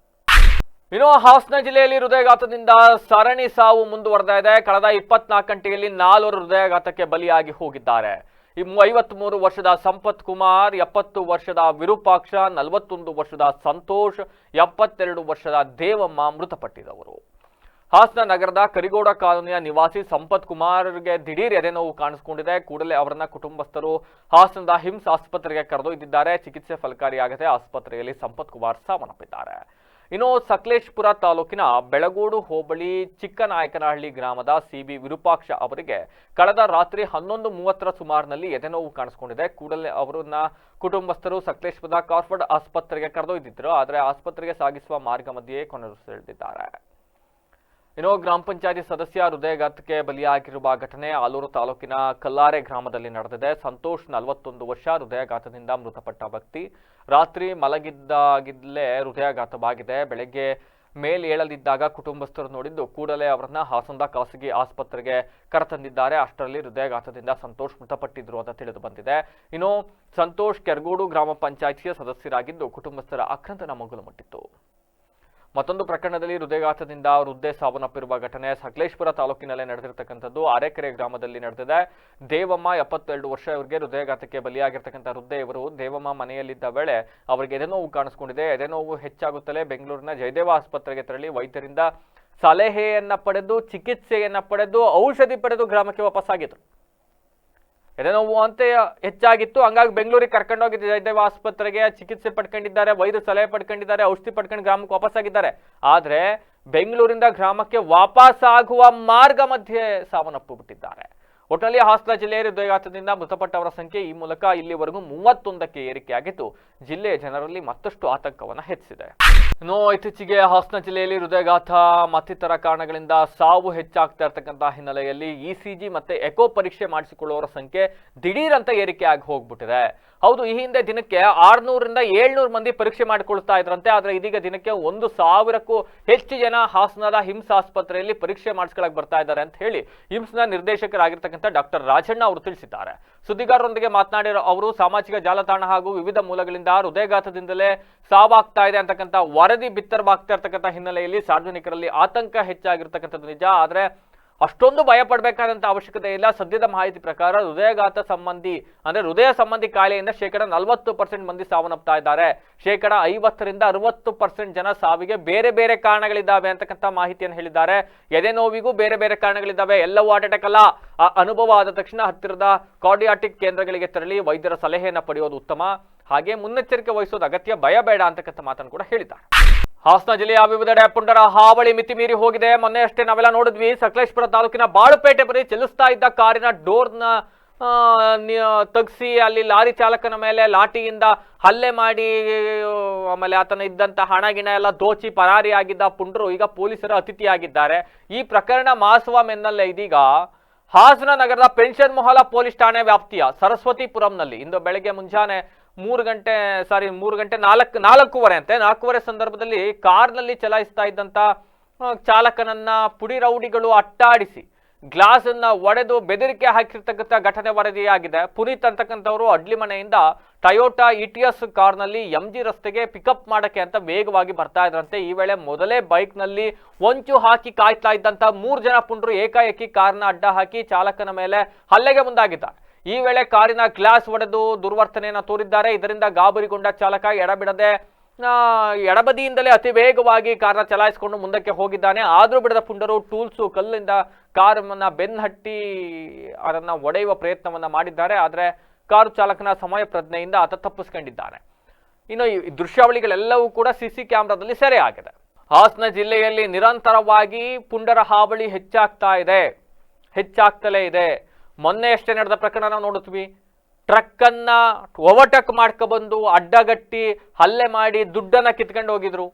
ಇನ್ನು ಹಾಸನ ಜಿಲ್ಲೆಯಲ್ಲಿ ಹೃದಯಾಘಾತದಿಂದ ಸರಣಿ ಸಾವು ಮುಂದುವರೆದ ಇದೆ. ಕಳೆದ 24 ಗಂಟೆಯಲ್ಲಿ 4 ಹೃದಯಾಘಾತಕ್ಕೆ ಬಲಿಯಾಗಿ ಹೋಗಿದ್ದಾರೆ. 53 ವರ್ಷದ ಸಂಪತ್ ಕುಮಾರ್, 70 ವರ್ಷದ ವಿರೂಪಾಕ್ಷ, 41 ವರ್ಷದ ಸಂತೋಷ್, 72 ವರ್ಷದ ದೇವಮ್ಮ ಮೃತಪಟ್ಟಿದವರು. ಹಾಸನ ನಗರದ ಕರಿಗೌಡ ಕಾಲೋನಿಯ ನಿವಾಸಿ ಸಂಪತ್ ಕುಮಾರ್ಗೆ ದಿಢೀರ್ ಎದೆನೋವು ಕಾಣಿಸಿಕೊಂಡಿದೆ. ಕೂಡಲೇ ಅವರನ್ನ ಕುಟುಂಬಸ್ಥರು ಹಾಸನದ ಹಿಮ್ಸ್ ಆಸ್ಪತ್ರೆಗೆ ಕರೆದೊಯ್ದಿದ್ದಾರೆ. ಚಿಕಿತ್ಸೆ ಫಲಕಾರಿಯಾಗದೆ ಆಸ್ಪತ್ರೆಯಲ್ಲಿ ಸಂಪತ್ ಕುಮಾರ್ ಸಾವನ್ನಪ್ಪಿದ್ದಾರೆ. ಇನ್ನು ಸಕಲೇಶಪುರ ತಾಲೂಕಿನ ಬೆಳಗೋಡು ಹೋಬಳಿ ಚಿಕ್ಕನಾಯಕನಹಳ್ಳಿ ಗ್ರಾಮದ ಸಿಬಿ ವಿರೂಪಾಕ್ಷ ಅವರಿಗೆ ಕಳೆದ ರಾತ್ರಿ 11:30 ಸುಮಾರಿನಲ್ಲಿ ಎದೆನೋವು ಕಾಣಿಸಿಕೊಂಡಿದೆ. ಕೂಡಲೇ ಅವರನ್ನ ಕುಟುಂಬಸ್ಥರು ಸಕಲೇಶಪುರದ ಕಾರ್ಫರ್ಡ್ ಆಸ್ಪತ್ರೆಗೆ ಕರೆದೊಯ್ದಿದ್ದರು. ಆದರೆ ಆಸ್ಪತ್ರೆಗೆ ಸಾಗಿಸುವ ಮಾರ್ಗ ಮಧ್ಯೆ ಕೊನೆಯುಸಿರೆಳೆದಿದ್ದಾರೆ. ಇನ್ನು ಗ್ರಾಮ ಪಂಚಾಯತಿ ಸದಸ್ಯ ಹೃದಯಾಘಾತಕ್ಕೆ ಬಲಿಯಾಗಿರುವ ಘಟನೆ ಆಲೂರು ತಾಲೂಕಿನ ಕಲ್ಲಾರೆ ಗ್ರಾಮದಲ್ಲಿ ನಡೆದಿದೆ. ಸಂತೋಷ್ 41 ವರ್ಷ ಹೃದಯಾಘಾತದಿಂದ ಮೃತಪಟ್ಟ ವ್ಯಕ್ತಿ. ರಾತ್ರಿ ಮಲಗಿದ್ದಾಗಿದ್ದಲೇ ಹೃದಯಾಘಾತವಾಗಿದೆ. ಬೆಳಗ್ಗೆ ಮೇಲೇಳಲಿದ್ದಾಗ ಕುಟುಂಬಸ್ಥರು ನೋಡಿದ್ದು ಕೂಡಲೇ ಅವರನ್ನ ಹಾಸನದ ಖಾಸಗಿ ಆಸ್ಪತ್ರೆಗೆ ಕರೆತಂದಿದ್ದಾರೆ. ಅಷ್ಟರಲ್ಲಿ ಹೃದಯಾಘಾತದಿಂದ ಸಂತೋಷ್ ಮೃತಪಟ್ಟಿದ್ರು ಅಂತ ತಿಳಿದು ಬಂದಿದೆ. ಇನ್ನು ಸಂತೋಷ್ ಕೆರಗೋಡು ಗ್ರಾಮ ಪಂಚಾಯತಿಯ ಸದಸ್ಯರಾಗಿದ್ದು ಕುಟುಂಬಸ್ಥರ ಆಕ್ರಂದನ ಮಗುಲು ಮುಟ್ಟಿತ್ತು. ಮತ್ತೊಂದು ಪ್ರಕರಣದಲ್ಲಿ ಹೃದಯಾಘಾತದಿಂದ ವೃದ್ಧೆ ಸಾವನ್ನಪ್ಪಿರುವ ಘಟನೆ ಸಕಲೇಶಪುರ ತಾಲೂಕಿನಲ್ಲೇ ನಡೆದಿರತಕ್ಕಂಥದ್ದು. ಅರೆಕೆರೆ ಗ್ರಾಮದಲ್ಲಿ ನಡೆದಿದೆ. ದೇವಮ್ಮ 72 ವರ್ಷ ಇವರಿಗೆ ಹೃದಯಾಘಾತಕ್ಕೆ ಬಲಿಯಾಗಿರ್ತಕ್ಕಂಥ ವೃದ್ಧೆ ಇವರು. ದೇವಮ್ಮ ಮನೆಯಲ್ಲಿದ್ದ ವೇಳೆ ಅವರಿಗೆ ಎದೆನೋವು ಕಾಣಿಸಿಕೊಂಡಿದೆ. ಎದೆನೋವು ಹೆಚ್ಚಾಗುತ್ತಲೇ ಬೆಂಗಳೂರಿನ ಜಯದೇವ ಆಸ್ಪತ್ರೆಗೆ ತೆರಳಿ ವೈದ್ಯರಿಂದ ಸಲಹೆಯನ್ನ ಪಡೆದು ಚಿಕಿತ್ಸೆಯನ್ನ ಪಡೆದು ಔಷಧಿ ಪಡೆದು ಗ್ರಾಮಕ್ಕೆ ವಾಪಸ್ಸಾಗಿದ್ರು. ಎದೆನೋವು ಅಂತ ಹೆಚ್ಚಾಗಿತ್ತು, ಹಂಗಾಗಿ ಬೆಂಗಳೂರಿಗೆ ಕರ್ಕೊಂಡೋಗಿದ್ದು ಜಯದೇವ ಆಸ್ಪತ್ರೆಗೆ ಚಿಕಿತ್ಸೆ ಪಡ್ಕೊಂಡಿದ್ದಾರೆ, ವೈದ್ಯರು ಸಲಹೆ ಪಡ್ಕೊಂಡಿದ್ದಾರೆ, ಔಷಧಿ ಪಡ್ಕೊಂಡು ಗ್ರಾಮಕ್ಕೆ ವಾಪಸ್ಸಾಗಿದ್ದಾರೆ. ಆದ್ರೆ ಬೆಂಗಳೂರಿಂದ ಗ್ರಾಮಕ್ಕೆ ವಾಪಸ್ ಆಗುವ ಮಾರ್ಗ ಮಧ್ಯೆ ಸಾವನ್ನಪ್ಪು ಬಿಟ್ಟಿದ್ದಾರೆ. ಒಟ್ಟಿನಲ್ಲಿ ಹಾಸನ ಜಿಲ್ಲೆಯ ಹೃದಯಾಘಾತದಿಂದ ಮೃತಪಟ್ಟವರ ಸಂಖ್ಯೆ ಈ ಮೂಲಕ ಇಲ್ಲಿವರೆಗೂ 31ಕ್ಕೆ ಏರಿಕೆಯಾಗಿದ್ದು ಜಿಲ್ಲೆಯ ಜನರಲ್ಲಿ ಮತ್ತಷ್ಟು ಆತಂಕವನ್ನು ಹೆಚ್ಚಿಸಿದೆ. ಇನ್ನು ಇತ್ತೀಚೆಗೆ ಹಾಸನ ಜಿಲ್ಲೆಯಲ್ಲಿ ಹೃದಯಾಘಾತ ಮತ್ತಿತರ ಕಾರಣಗಳಿಂದ ಸಾವು ಹೆಚ್ಚಾಗ್ತಾ ಇರ್ತಕ್ಕಂಥ ಹಿನ್ನೆಲೆಯಲ್ಲಿ ಇಸಿಜಿ ಮತ್ತೆ ಎಕೋ ಪರೀಕ್ಷೆ ಮಾಡಿಸಿಕೊಳ್ಳುವವರ ಸಂಖ್ಯೆ ದಿಢೀರ್ ಅಂತ ಏರಿಕೆ ಆಗಿ ಹೋಗ್ಬಿಟ್ಟಿದೆ. ಹೌದು, ಈ ಹಿಂದೆ ದಿನಕ್ಕೆ 600ರಿಂದ 700 ಮಂದಿ ಪರೀಕ್ಷೆ ಮಾಡಿಕೊಳ್ತಾ ಇದ್ರಂತೆ. ಆದ್ರೆ ಇದೀಗ ದಿನಕ್ಕೆ 1000ಕ್ಕೂ ಹೆಚ್ಚು ಜನ ಹಾಸನದ ಹಿಮ್ಸ್ ಆಸ್ಪತ್ರೆಯಲ್ಲಿ ಪರೀಕ್ಷೆ ಮಾಡಿಸ್ಕೊಳಕ್ ಬರ್ತಾ ಇದ್ದಾರೆ ಅಂತ ಹೇಳಿ ಹಿಮ್ಸ್ನ ನಿರ್ದೇಶಕರಾಗಿರ್ತಕ್ಕಂಥ ಡಾಕ್ಟರ್ ರಾಜಣ್ಣ ಅವರು ತಿಳಿಸಿದ್ದಾರೆ. ಸುದ್ದಿಗಾರರೊಂದಿಗೆ ಮಾತನಾಡಿರೋ ಅವರು ಸಾಮಾಜಿಕ ಜಾಲತಾಣ ಹಾಗೂ ವಿವಿಧ ಮೂಲಗಳಿಂದ ಹೃದಯಾಘಾತದಿಂದಲೇ ಸಾವಾಗ್ತಾ ಇದೆ ಅಂತಕ್ಕಂಥ ವರದಿ ಬಿತ್ತರವಾಗ್ತಾ ಇರ್ತಕ್ಕಂಥ ಹಿನ್ನೆಲೆಯಲ್ಲಿ ಸಾರ್ವಜನಿಕರಲ್ಲಿ ಆತಂಕ ಹೆಚ್ಚಾಗಿರ್ತಕ್ಕಂಥದ್ದು ನಿಜ. ಆದ್ರೆ ಅಷ್ಟೊಂದು ಭಯ ಪಡಬೇಕಾದಂತ ಅವಶ್ಯಕತೆ ಇಲ್ಲ. ಸದ್ಯದ ಮಾಹಿತಿ ಪ್ರಕಾರ ಹೃದಯಾಘಾತ ಸಂಬಂಧಿ ಅಂದ್ರೆ ಹೃದಯ ಸಂಬಂಧಿ ಕಾಯಿಲೆಯಿಂದ 40% ಮಂದಿ ಸಾವನ್ನಪ್ತಾ ಇದ್ದಾರೆ. 50ರಿಂದ 60% ಜನ ಸಾವಿಗೆ ಬೇರೆ ಬೇರೆ ಕಾರಣಗಳಿದ್ದಾವೆ ಅಂತಕ್ಕಂಥ ಮಾಹಿತಿಯನ್ನು ಹೇಳಿದ್ದಾರೆ. ಎದೆ ನೋವಿಗೂ ಬೇರೆ ಬೇರೆ ಕಾರಣಗಳಿದ್ದಾವೆ, ಎಲ್ಲವೂ ಹಾರ್ಟ್ ಅಟ್ಯಾಕ್ ಅಲ್ಲ. ಆ ಅನುಭವ ಆದ ತಕ್ಷಣ ಹತ್ತಿರದ ಕಾರ್ಡಿಯಾಟಿಕ್ ಕೇಂದ್ರಗಳಿಗೆ ತೆರಳಿ ವೈದ್ಯರ ಸಲಹೆಯನ್ನು ಪಡೆಯೋದು ಉತ್ತಮ. ಹಾಗೆ ಮುನ್ನೆಚ್ಚರಿಕೆ ವಹಿಸೋದು ಅಗತ್ಯ, ಭಯ ಬೇಡ ಅಂತಕ್ಕಂಥ ಮಾತನ್ನು ಕೂಡ ಹೇಳಿದ್ದಾರೆ. ಹಾಸನ ಜಿಲ್ಲೆಯ ವಿವಿಧೆಡೆ ಪುಂಡರ ಹಾವಳಿ ಮಿತಿ ಮೀರಿ ಹೋಗಿದೆ. ಮೊನ್ನೆ ಅಷ್ಟೇ ನಾವೆಲ್ಲ ನೋಡಿದ್ವಿ, ಸಕಲೇಶಪುರ ತಾಲೂಕಿನ ಬಾಳುಪೇಟೆ ಬಳಿ ಚಲಿಸ್ತಾ ಇದ್ದ ಕಾರಿನ ಡೋರ್ನ ತಗ್ಸಿ ಅಲ್ಲಿ ಲಾರಿ ಚಾಲಕನ ಮೇಲೆ ಲಾಠಿಯಿಂದ ಹಲ್ಲೆ ಮಾಡಿ ಆಮೇಲೆ ಆತನ ಇದ್ದಂತ ಹಣ ಗಿಣ ಎಲ್ಲ ದೋಚಿ ಪರಾರಿಯಾಗಿದ್ದ ಪುಂಡರು ಈಗ ಪೊಲೀಸರ ಅತಿಥಿಯಾಗಿದ್ದಾರೆ. ಈ ಪ್ರಕರಣ ಮಾಸುವ ಮೆನ್ನಲ್ಲೇ ಇದೀಗ ಹಾಸನ ನಗರದ ಪೆನ್ಷನ್ ಮೊಹಲ ಪೊಲೀಸ್ ಠಾಣೆ ವ್ಯಾಪ್ತಿಯ ಸರಸ್ವತಿಪುರಂನಲ್ಲಿ ಇಂದು ಬೆಳಗ್ಗೆ ಮುಂಜಾನೆ 4:40 ಸಂದರ್ಭದಲ್ಲಿ ಕಾರ್ನಲ್ಲಿ ಚಲಾಯಿಸ್ತಾ ಇದ್ದಂತ ಚಾಲಕನನ್ನ ಪುಡಿ ರೌಡಿಗಳು ಅಟ್ಟಾಡಿಸಿ ಗ್ಲಾಸ್ ಅನ್ನ ಒಡೆದು ಬೆದರಿಕೆ ಹಾಕಿರ್ತಕ್ಕಂಥ ಘಟನೆ ವರದಿಯಾಗಿದೆ. ಪುನೀತ್ ಅಂತಕ್ಕಂಥವರು ಅಡ್ಲಿ ಮನೆಯಿಂದ ಟಯೋಟಾ ಇಟಿಎಸ್ ಕಾರ್ನಲ್ಲಿ MG ರಸ್ತೆಗೆ ಪಿಕಪ್ ಮಾಡಕ್ಕೆ ಅಂತ ವೇಗವಾಗಿ ಬರ್ತಾ ಇದ್ರಂತೆ. ಈ ವೇಳೆ ಮೊದಲೇ ಬೈಕ್ ನಲ್ಲಿ ಹೊಂಚು ಹಾಕಿ ಕಾಯ್ತಾ ಇದ್ದಂತ 3 ಜನ ಪುಂಡರು ಏಕಾಏಕಿ ಕಾರ್ನ ಅಡ್ಡ ಹಾಕಿ ಚಾಲಕನ ಮೇಲೆ ಹಲ್ಲೆಗೆ ಮುಂದಾಗಿದ್ದಾರೆ. ಈ ವೇಳೆ ಕಾರಿನ ಗ್ಲಾಸ್ ಒಡೆದು ದುರ್ವರ್ತನೆಯನ್ನು ತೋರಿದ್ದಾರೆ. ಇದರಿಂದ ಗಾಬರಿಗೊಂಡ ಚಾಲಕ ಎಡಬದಿಯಿಂದಲೇ ಅತಿ ವೇಗವಾಗಿ ಕಾರ್ನ ಚಲಾಯಿಸಿಕೊಂಡು ಮುಂದಕ್ಕೆ ಹೋಗಿದ್ದಾನೆ. ಆದ್ರೂ ಬಿಡದ ಪುಂಡರು ಟೂಲ್ಸು ಕಲ್ಲಿಂದ ಕಾರನ್ನ ಬೆನ್ನಹಟ್ಟಿ ಅದನ್ನ ಒಡೆಯುವ ಪ್ರಯತ್ನವನ್ನ ಮಾಡಿದ್ದಾರೆ. ಆದರೆ ಕಾರು ಚಾಲಕನ ಸಮಯ ಪ್ರಜ್ಞೆಯಿಂದ ಆತ ತಪ್ಪಿಸ್ಕೊಂಡಿದ್ದಾನೆ. ಇನ್ನು ಈ ದೃಶ್ಯಾವಳಿಗಳೆಲ್ಲವೂ ಕೂಡ CC ಕ್ಯಾಮೆರಾದಲ್ಲಿ ಸೆರೆ ಆಗಿದೆ. ಹಾಸನ ಜಿಲ್ಲೆಯಲ್ಲಿ ನಿರಂತರವಾಗಿ ಪುಂಡರ ಹಾವಳಿ ಹೆಚ್ಚಾಗ್ತಲೇ ಇದೆ. ಮೊನ್ನೆ ಅಷ್ಟೇ ನಡೆದ ಪ್ರಕರಣ ನಾವು ನೋಡುತ್ತೀವಿ. ಟ್ರಕ್ ಅನ್ನ ಓವರ್ಟೇಕ್ ಮಾಡ್ಕೊಬಂದು ಅಡ್ಡಗಟ್ಟಿ ಹಲ್ಲೆ ಮಾಡಿ ದುಡ್ಡನ್ನ ಕಿತ್ಕೊಂಡು ಹೋಗಿದ್ರು.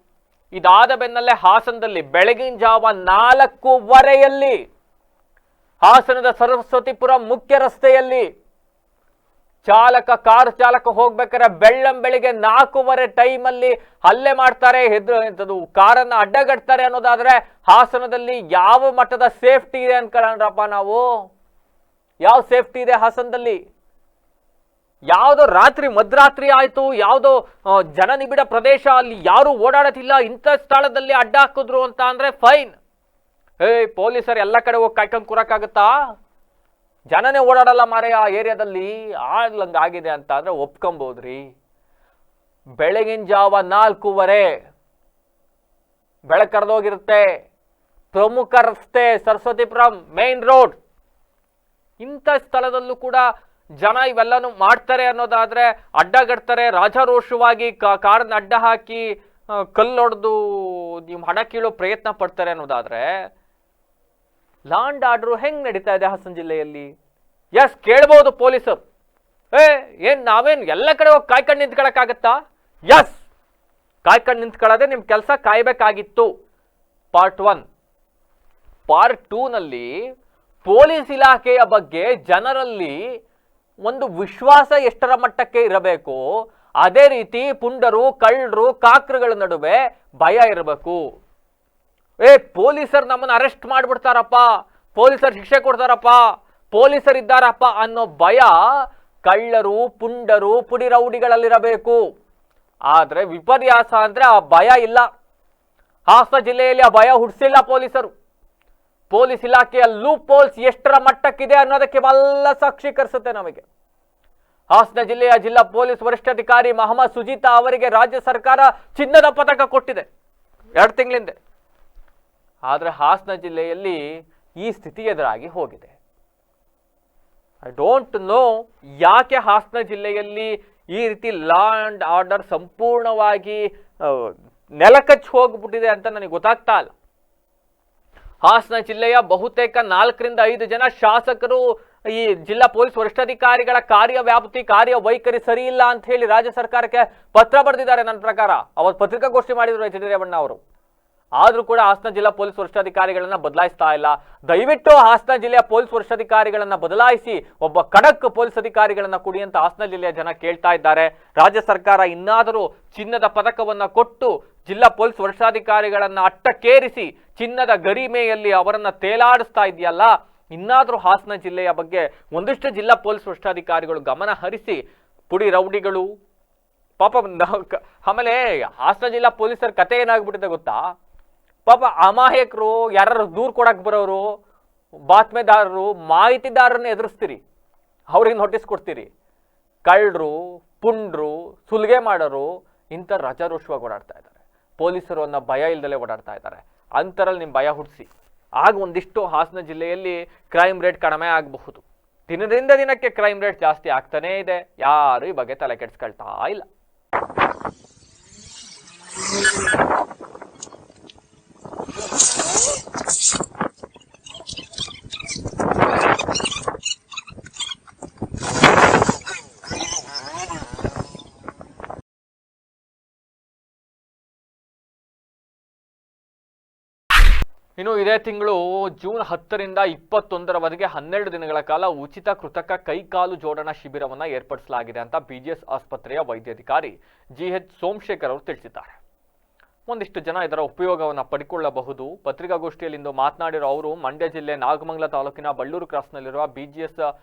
ಇದಾದ ಬೆನ್ನಲ್ಲೇ ಹಾಸನದಲ್ಲಿ ಬೆಳಗಿನ ಜಾವ 4:15 ಹಾಸನದ ಸರಸ್ವತಿಪುರ ಮುಖ್ಯ ರಸ್ತೆಯಲ್ಲಿ ಕಾರು ಚಾಲಕ ಹೋಗ್ಬೇಕಾದ್ರೆ ಬೆಳ್ಳಂಬೆಳಿಗ್ಗೆ 4:15 ಟೈಮಲ್ಲಿ ಹಲ್ಲೆ ಮಾಡ್ತಾರೆ, ಕಾರನ್ನ ಅಡ್ಡಗಟ್ತಾರೆ ಅನ್ನೋದಾದ್ರೆ ಹಾಸನದಲ್ಲಿ ಯಾವ ಮಟ್ಟದ ಸೇಫ್ಟಿ ಇದೆ ಅನ್ಕೊಳ್ಳೋಣಪ್ಪ ನಾವು. ಯಾವ ಸೇಫ್ಟಿ ಇದೆ ಹಾಸನದಲ್ಲಿ? ಯಾವುದೋ ಮಧ್ಯರಾತ್ರಿ ಆಯ್ತು, ಯಾವುದೋ ಜನನಿಬಿಡ ಪ್ರದೇಶ, ಅಲ್ಲಿ ಯಾರು ಓಡಾಡೋದಿಲ್ಲ, ಇಂಥ ಸ್ಥಳದಲ್ಲಿ ಅಡ್ಡ ಹಾಕಿದ್ರು ಅಂತ ಅಂದ್ರೆ ಫೈನ್. ಪೊಲೀಸರು ಎಲ್ಲ ಕಡೆ ಹೋಗಿ ಕಾಯ್ಕೊಂಡು ಕೂರಕ್ಕಾಗತ್ತಾ? ಜನನೇ ಓಡಾಡಲ್ಲ ಮಾರೆ ಆ ಏರಿಯಾದಲ್ಲಿ, ಆಗಿದೆ ಅಂತ ಅಂದ್ರೆ ಒಪ್ಕೊಂಬೋದ್ರಿ. ಬೆಳಗಿನ ಜಾವ 4:15 ಬೆಳಕರ್ದೋಗಿರುತ್ತೆ. ಪ್ರಮುಖ ರಸ್ತೆ ಸರಸ್ವತಿಪುರಂ ಮೇನ್ ರೋಡ್, ಇಂಥ ಸ್ಥಳದಲ್ಲೂ ಕೂಡ ಜನ ಇವೆಲ್ಲನೂ ಮಾಡ್ತಾರೆ ಅನ್ನೋದಾದ್ರೆ ಅಡ್ಡಗಡ್ತಾರೆ, ರಾಜಾರೋಷವಾಗಿ ಕಾರನ್ನ ಅಡ್ಡ ಹಾಕಿ ಕಲ್ಲೊಡೆದು ನೀವು ಹಣ ಕೀಳೋ ಪ್ರಯತ್ನ ಪಡ್ತಾರೆ ಅನ್ನೋದಾದ್ರೆ ಲಾ ಅಂಡ್ ಆರ್ಡರ್ ಹೆಂಗ್ ನಡೀತಾ ಇದೆ ಹಾಸನ ಜಿಲ್ಲೆಯಲ್ಲಿ? ಎಸ್, ಕೇಳ್ಬೋದು ಪೊಲೀಸರು, ನಾವೇನು ಎಲ್ಲ ಕಡೆ ಹೋಗಿ ಕಾಯ್ಕೊಂಡು ನಿಂತ್ಕೊಳಕ್ಕಾಗತ್ತಾ? ಎಸ್, ಕಾಯ್ಕೊಂಡು ನಿಂತ್ಕೊಳ್ಳೋದೇ ನಿಮ್ ಕೆಲಸ, ಕಾಯ್ಬೇಕಾಗಿತ್ತು. ಪಾರ್ಟ್ 1. ಪಾರ್ಟ್ 2ನಲ್ಲಿ ಪೊಲೀಸ್ ಇಲಾಖೆಯ ಬಗ್ಗೆ ಜನರಲ್ಲಿ ಒಂದು ವಿಶ್ವಾಸ ಎಷ್ಟರ ಮಟ್ಟಕ್ಕೆ ಇರಬೇಕು, ಅದೇ ರೀತಿ ಪುಂಡರು, ಕಳ್ಳರು, ಕಾಕ್ರುಗಳ ನಡುವೆ ಭಯ ಇರಬೇಕು. ಪೊಲೀಸರು ನಮ್ಮನ್ನು ಅರೆಸ್ಟ್ ಮಾಡ್ಬಿಡ್ತಾರಪ್ಪ, ಪೊಲೀಸರು ಶಿಕ್ಷೆ ಕೊಡ್ತಾರಪ್ಪ, ಪೊಲೀಸರಿದ್ದಾರಪ್ಪ ಅನ್ನೋ ಭಯ ಕಳ್ಳರು, ಪುಂಡರು, ಪುಡಿ ರೌಡಿಗಳಲ್ಲಿರಬೇಕು. ಆದ್ರೆ ವಿಪರ್ಯಾಸ ಅಂದ್ರೆ ಆ ಭಯ ಇಲ್ಲ. ಹಾಸನ ಜಿಲ್ಲೆಯಲ್ಲಿ ಆ ಭಯ ಹುಡ್ಸಿಲ್ಲ ಪೊಲೀಸರು. ಪೊಲೀಸ್ ಇಲಾಖೆಯ ಲೂಪ್ ಹೋಲ್ಸ್ ಎಷ್ಟರ ಮಟ್ಟಕ್ಕಿದೆ ಅನ್ನೋದಕ್ಕೆ ಎಲ್ಲ ಸಾಕ್ಷೀಕರಿಸುತ್ತೆ ನಮಗೆ. ಹಾಸನ ಜಿಲ್ಲೆಯ ಜಿಲ್ಲಾ ಪೊಲೀಸ್ ವರಿಷ್ಠಾಧಿಕಾರಿ ಮೊಹಮ್ಮದ್ ಸುಜೀತಾ ಅವರಿಗೆ ರಾಜ್ಯ ಸರ್ಕಾರ ಚಿನ್ನದ ಪದಕ ಕೊಟ್ಟಿದೆ 2 ತಿಂಗಳಿಂದ. ಆದ್ರೆ ಹಾಸನ ಜಿಲ್ಲೆಯಲ್ಲಿ ಈ ಸ್ಥಿತಿ ಎದುರಾಗಿ ಹೋಗಿದೆ. ಐ ಡೋಂಟ್ ನೋ ಯಾಕೆ ಹಾಸನ ಜಿಲ್ಲೆಯಲ್ಲಿ ಈ ರೀತಿ ಲಾ ಅಂಡ್ ಆರ್ಡರ್ ಸಂಪೂರ್ಣವಾಗಿ ನೆಲಕಚ್ಚಿ ಹೋಗ್ಬಿಟ್ಟಿದೆ ಅಂತ ನನಗೆ ಗೊತ್ತಾಗ್ತಾ ಇಲ್ಲ. ಹಾಸನ ಜಿಲ್ಲೆಯ ಬಹುತೇಕ 4 ರಿಂದ 5 ಜನ ಶಾಸಕರು ಈ ಜಿಲ್ಲಾ ಪೊಲೀಸ್ ವರಿಷ್ಠಾಧಿಕಾರಿಗಳ ಕಾರ್ಯವ್ಯಾಪ್ತಿ, ಕಾರ್ಯವೈಖರಿ ಸರಿ ಇಲ್ಲ ಅಂತ ಹೇಳಿ ರಾಜ್ಯ ಸರ್ಕಾರಕ್ಕೆ ಪತ್ರ ಬರೆದಿದ್ದಾರೆ. ನನ್ನ ಪ್ರಕಾರ ಅವತ್ತು ಪತ್ರಿಕಾಗೋಷ್ಠಿ ಮಾಡಿದ್ರು ಎಚ್ ಡಿ ರೇವಣ್ಣ ಅವರು. ಆದ್ರೂ ಕೂಡ ಹಾಸನ ಜಿಲ್ಲಾ ಪೊಲೀಸ್ ವರಿಷ್ಠಾಧಿಕಾರಿಗಳನ್ನ ಬದಲಾಯಿಸ್ತಾ ಇಲ್ಲ. ದಯವಿಟ್ಟು ಹಾಸನ ಜಿಲ್ಲೆಯ ಪೊಲೀಸ್ ವರಿಷ್ಠಾಧಿಕಾರಿಗಳನ್ನ ಬದಲಾಯಿಸಿ ಒಬ್ಬ ಖಡಕ್ ಪೊಲೀಸ್ ಅಧಿಕಾರಿಗಳನ್ನ ಕೊಡಿ ಅಂತ ಹಾಸನ ಜಿಲ್ಲೆಯ ಜನ ಕೇಳ್ತಾ ಇದ್ದಾರೆ. ರಾಜ್ಯ ಸರ್ಕಾರ ಇನ್ನಾದರೂ ಚಿನ್ನದ ಪದಕವನ್ನ ಕೊಟ್ಟು ಜಿಲ್ಲಾ ಪೊಲೀಸ್ ವರಿಷ್ಠಾಧಿಕಾರಿಗಳನ್ನ ಅಟ್ಟಕ್ಕೇರಿಸಿ ಚಿನ್ನದ ಗರಿಮೆಯಲ್ಲಿ ಅವರನ್ನ ತೇಲಾಡಿಸ್ತಾ ಇದೆಯಲ್ಲ, ಇನ್ನಾದರೂ ಹಾಸನ ಜಿಲ್ಲೆಯ ಬಗ್ಗೆ ಒಂದಿಷ್ಟು ಜಿಲ್ಲಾ ಪೊಲೀಸ್ ವರಿಷ್ಠಾಧಿಕಾರಿಗಳು ಗಮನ ಹರಿಸಿ ಪುಡಿ ರೌಡಿಗಳು ಪಾಪ. ಆಮೇಲೆ ಹಾಸನ ಜಿಲ್ಲಾ ಪೊಲೀಸರ ಕತೆ ಏನಾಗ್ಬಿಟ್ಟಿದೆ ಗೊತ್ತಾ? ಪಾಪ ಅಮಾಯಕರು, ಯಾರು ದೂರ ಕೊಡಕ್ ಬರೋರು, ಬಾತ್ಮೆದಾರರು, ಮಾಹಿತಿದಾರರನ್ನ ಎದುರಿಸ್ತೀರಿ, ಅವ್ರಿಗೆ ನೋಟಿಸ್ ಕೊಡ್ತೀರಿ. ಕಳ್ಳರು, ಪುಂಡ್ರು, ಸುಲಿಗೆ ಮಾಡೋರು ಇಂಥ ರಾಜಾರೋಷವಾಗಿ ಓಡಾಡ್ತಾ ಇದ್ದಾರೆ. ಪೊಲೀಸರು ಅನ್ನೋ ಭಯ ಇಲ್ದಲೇ ಓಡಾಡ್ತಾ ಇದ್ದಾರೆ. ಅಂತರಲ್ಲಿ ನಿಮ್ಮ ಭಯ ಹುಟ್ಟಿಸಿ ಆಗ ಒಂದಿಷ್ಟು ಹಾಸನ ಜಿಲ್ಲೆಯಲ್ಲಿ ಕ್ರೈಮ್ ರೇಟ್ ಕಡಿಮೆ ಆಗಬಹುದು. ದಿನದಿಂದ ದಿನಕ್ಕೆ ಕ್ರೈಮ್ ರೇಟ್ ಜಾಸ್ತಿ ಆಗ್ತಾನೇ ಇದೆ. ಯಾರು ಈ ಬಗ್ಗೆ ತಲೆ ಕೆಡಿಸ್ಕೊಳ್ತಾ ಇಲ್ಲ. ಇನ್ನು ಇದೇ ತಿಂಗಳು ಜೂನ್ 10 ರಿಂದ 21ರವರೆಗೆ 12 ದಿನಗಳ ಕಾಲ ಉಚಿತ ಕೃತಕ ಕೈಕಾಲು ಜೋಡಣಾ ಶಿಬಿರವನ್ನು ಏರ್ಪಡಿಸಲಾಗಿದೆ ಅಂತ BGS ಆಸ್ಪತ್ರೆಯ ವೈದ್ಯಾಧಿಕಾರಿ GH ಸೋಮಶೇಖರ್ ಅವರು ತಿಳಿಸಿದ್ದಾರೆ. ಒಂದಿಷ್ಟು ಜನ ಇದರ ಉಪಯೋಗವನ್ನು ಪಡ್ಕೊಳ್ಳಬಹುದು. ಪತ್ರಿಕಾಗೋಷ್ಠಿಯಲ್ಲಿಂದು ಮಾತನಾಡಿರೋ ಅವರು ಮಂಡ್ಯ ಜಿಲ್ಲೆ ನಾಗಮಂಗಲ ತಾಲೂಕಿನ ಬಳ್ಳೂರು ಕ್ರಾಸ್ನಲ್ಲಿರುವ BGS